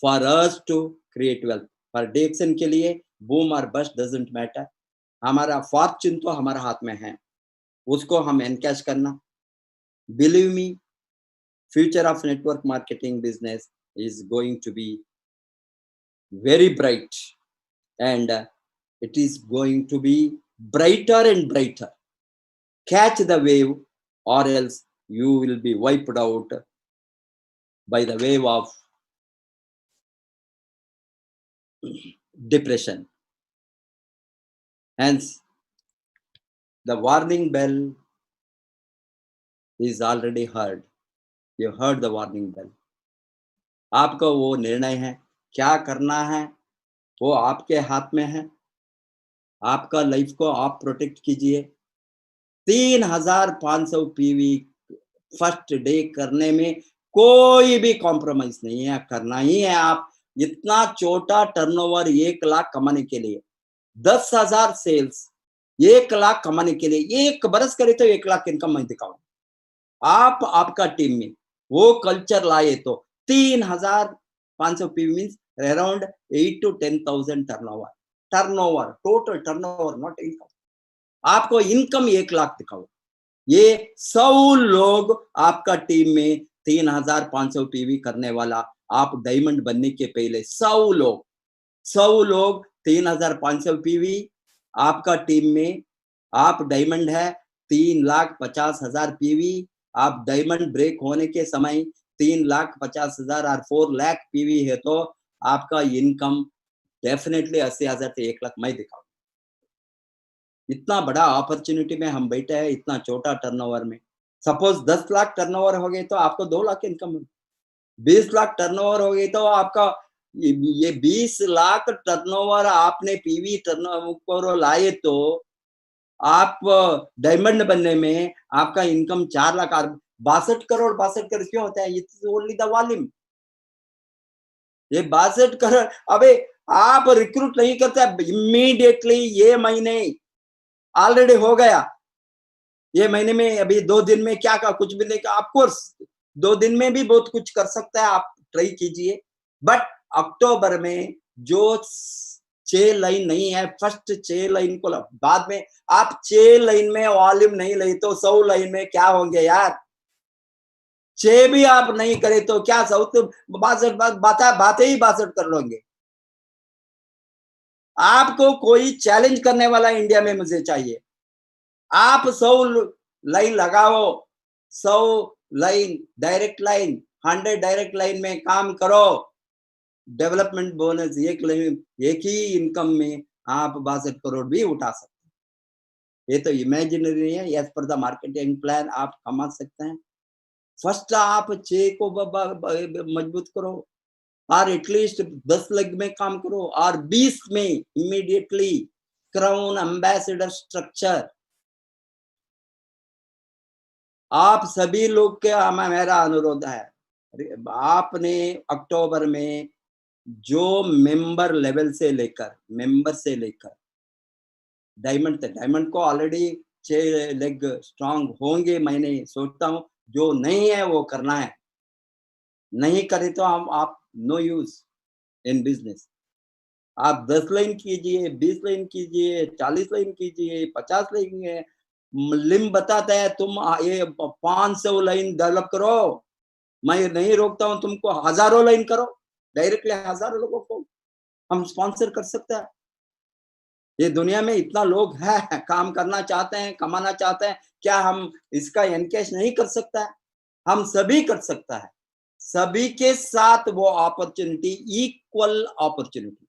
for us to create wealth. For Dixon के लिए boom or bust doesn't matter. हमारा fortune तो हमारा हाथ में है, उसको हम encash करना. Believe me, future of network marketing business is going to be very bright, and it is going to be brighter and brighter. Catch the wave, or else you will be wiped out by the wave of depression. Hence, the warning bell is already heard. You heard the warning bell. आपका वो निर्णय है, क्या करना है वो आपके हाथ में है. आपका लाइफ को आप प्रोटेक्ट कीजिए. 3500 पीवी फर्स्ट डे करने में कोई भी कॉम्प्रोमाइज नहीं है, करना ही है. आप इतना छोटा टर्नओवर 1 लाख कमाने के लिए, 10,000 सेल्स 1 लाख कमाने के लिए 1 बरस करे तो 1 लाख इनकम मैं दिखाऊं. आप आपका टीम में वो कल्चर लाए तो 3500 PV means around 8 to 10,000 turnover total turnover, not income. आपको इनकम 1 लाख दिखाओ. ये 100 लोग आपका टीम में 3500 पीवी करने वाला, आप डायमंड बनने के पहले 100 लोग 3500 पीवी आपका टीम में, आप डायमंड है 3,50,000 पीवी. आप डायमंड ब्रेक होने के समय 3,50,000 और 4 लाख पीवी है तो आपका इनकम डेफिनेटली 80,000 से 1 लाख मैं दिखाऊं. इतना बड़ा अपॉर्चुनिटी में हम बैठे हैं, इतना छोटा टर्नओवर में. सपोज 10 लाख टर्नओवर हो गए तो आपको 2 लाख इनकम हो. 20 लाख टर्नओवर हो गई तो आपका ये 20 लाख टर्नओवर आपने पीवी टर्नओवर लाए तो आप डायमंड बनने में आपका इनकम 4 लाख 62 करोड़ क्यों होता है? It's only the volume. ये 62 करोड़. अबे आप रिक्रूट नहीं करते इमीडिएटली. ये महीने ऑलरेडी हो गया. ये महीने में अभी 2 दिन में क्या का कुछ भी नहीं का. ऑफकोर्स 2 दिन में भी बहुत कुछ कर सकता है, आप ट्राई कीजिए. बट अक्टूबर में जो 6 लाइन नहीं है, फर्स्ट 6 लाइन को बाद में आप 6 लाइन में वॉल्यूम नहीं ले तो 100 लाइन में क्या होंगे यार? 6 भी आप नहीं करे तो क्या 62 बातें ही 62 कर लोगे. आपको कोई चैलेंज करने वाला इंडिया में मुझे चाहिए. आप 100 लाइन लगाओ, 100 line direct line, 100 direct line में काम करो. डेवलपमेंट बोनस एक ही इनकम में आप 62 करोड़ भी उठा सकते हैं. ये तो इमेजिनरी है. As per the marketing plan आप कमा सकते हैं. फर्स्ट आप 6 को मजबूत करो, और एटलीस्ट 10 लाख में काम करो, और 20 में इमीडिएटली क्राउन एम्बेसडर स्ट्रक्चर. आप सभी लोग के मेरा अनुरोध है, आपने अक्टूबर में जो मेंबर लेवल से लेकर डायमंड तक, डायमंड को ऑलरेडी 6 लेग स्ट्रांग होंगे मैंने सोचता हूं. जो नहीं है वो करना है. नहीं करे तो आप नो यूज इन बिजनेस. आप 10 लाइन कीजिए, 20 लाइन कीजिए, 40 लाइन कीजिए, 50 लाइन. लिम बताता है तुम ये 500 लाइन डेवलप करो. मैं नहीं रोकता हूं तुमको, 1000 लाइन करो. डायरेक्टली 1000 लोगों को हम स्पॉन्सर कर सकते हैं. ये दुनिया में इतना लोग हैं, काम करना चाहते हैं, कमाना चाहते हैं. क्या हम इसका एनकैश नहीं कर सकता है? हम सभी कर सकता है. सभी के साथ वो अपॉर्चुनिटी, इक्वल अपॉर्चुनिटी.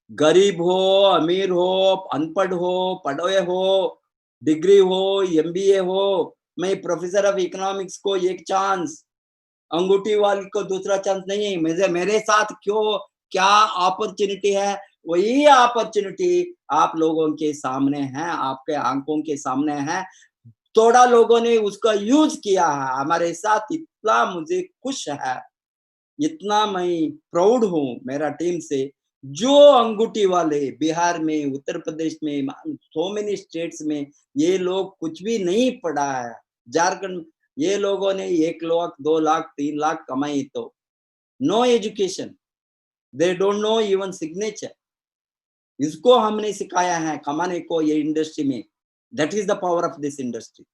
गरीब हो, अमीर हो, अनपढ़ हो, पढ़े हो, डिग्री हो, एमबीए हो. मैं प्रोफेसर ऑफ इकोनॉमिक्स को एक चांस, अंगूठी वाली को दूसरा चांस नहीं है. मेरे साथ क्यों क्या अपॉर्चुनिटी है, वही अपॉर्चुनिटी आप लोगों के सामने है, आपके आंखों के सामने है. थोड़ा लोगों ने उसका यूज किया है हमारे साथ. इतना मुझे खुश है, इतना मैं प्राउड हूं मेरा टीम से. जो अंगूठी वाले बिहार में, उत्तर प्रदेश में, सो मेनी स्टेट्स में ये लोग कुछ भी नहीं पढ़ा है. झारखंड ये लोगों ने 1 लाख, 2 लाख, 3 लाख कमाई तो no education, they don't know even signature. इसको हमने सिखाया है कमाने को ये इंडस्ट्री में. That is the power of this industry.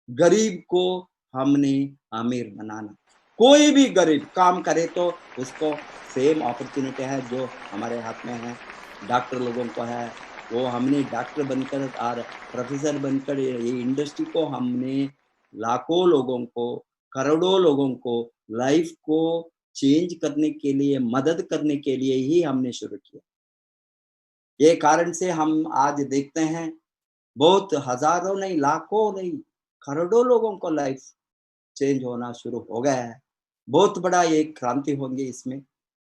गरीब को हमने अमीर बनाना। कोई भी गरीब काम करे तो उसको सेम अपॉर्चुनिटी है जो हमारे हाथ में है, डॉक्टर लोगों को है। वो हमने डॉक्टर बनकर और प्रोफेसर बनकर ये इंडस्ट्री को हमने लाखों लोगों को, करोड़ों लोगों को लाइफ को चेंज करने के लिए, मदद करने के लिए ही हमने शुरू किया। ये कारण से हम आज देखते हैं बहुत हजारों नहीं, लाखों नहीं, करोड़ों लोगों को लाइफ चेंज होना शुरू हो गया है। बहुत बड़ा एक क्रांति होंगी इसमें।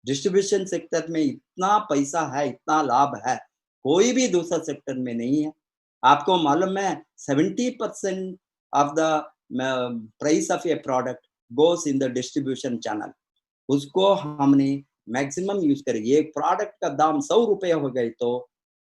डिस्ट्रीब्यूशन सेक्टर में इतना पैसा है, इतना लाभ है, कोई भी दूसरा सेक्टर में नहीं है। आपको मालूम है 70% of the price of A product goes in the distribution channel. उसको हमने मैक्सिमम यूज करेंगे। एक प्रोडक्ट का दाम 100 रुपये हो गए तो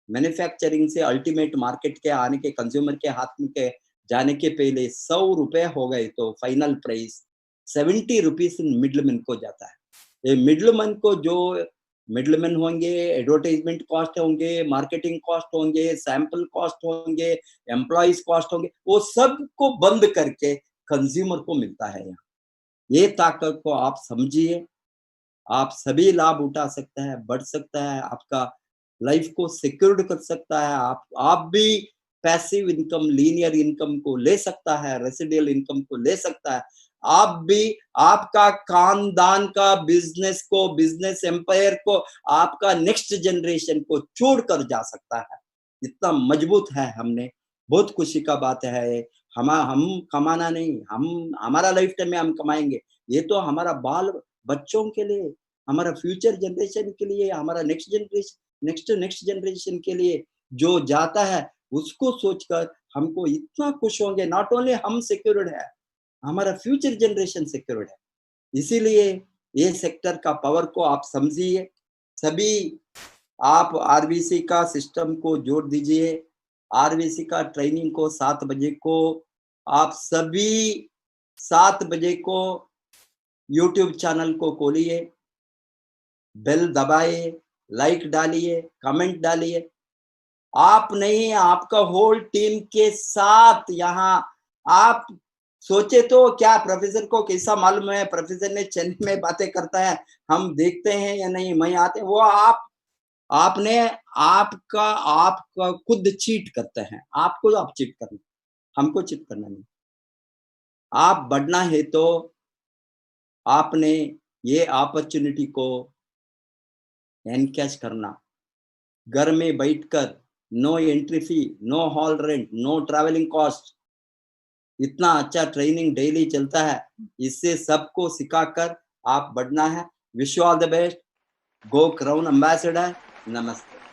मैन्युफैक्चरिंग से अल्टीमेट मार्केट के आने के, कंज्यूमर के हाथ में के जाने के पहले 100 रुपये हो गए तो फाइनल प्राइस 70 रुपीज मिडलमैन को जाता है। ये मिडलमैन को, जो मिडलमैन होंगे, एडवर्टाइजमेंट कॉस्ट होंगे, मार्केटिंग कॉस्ट होंगे, सैंपल कॉस्ट होंगे, एम्प्लॉइज कॉस्ट होंगे, वो सब को बंद करके कंज्यूमर को मिलता है। यहाँ ये ताकत को आप समझिए, आप सभी लाभ उठा सकते हैं, बढ़ सकता है, आपका लाइफ को सिक्योर्ड कर सकता है। आप भी पैसिव इनकम, लीनियर इनकम को ले सकता है, रेसिडियल इनकम को ले सकता है। आप भी आपका खानदान का बिजनेस को, बिजनेस एम्पायर को, आपका नेक्स्ट जनरेशन को छोड़ कर जा सकता है। इतना मजबूत है हमने। बहुत खुशी का बात है। हम कमाना नहीं, हम हमारा लाइफ टाइम में हम कमाएंगे। ये तो हमारा बाल बच्चों के लिए, हमारा फ्यूचर जनरेशन के लिए, हमारा नेक्स्ट जनरेशन के लिए जो जाता है उसको सोचकर हमको इतना खुश होंगे। नॉट ओनली हम सिक्योर्ड है, हमारा फ्यूचर जनरेशन सिक्योर्ड है। इसीलिए ये सेक्टर का पावर को आप समझिए। सभी आप आरबीसी का सिस्टम को जोड़ दीजिए। आरबीसी का ट्रेनिंग को 7 बजे को, आप सभी 7 बजे को यूट्यूब चैनल को खोलिए, बेल दबाइए, लाइक डालिए, कमेंट डालिए। आप नहीं, आपका होल टीम के साथ यहाँ आप सोचे तो क्या प्रोफेसर को कैसा मालूम है? प्रोफेसर ने चैनल में बातें करता है, हम देखते हैं या नहीं, मैं आते वो आपने आपका खुद चीट करते हैं। आपको आप चीट करना, हमको चीट करना नहीं। आप बढ़ना है तो आपने ये अपॉर्चुनिटी को एनकैच करना। घर में बैठकर no entry fee, no hall rent, no travelling cost, इतना अच्छा ट्रेनिंग डेली चलता है। इससे सबको सिखाकर आप बढ़ना है। Wish you all the best. Go crown ambassador. नमस्ते।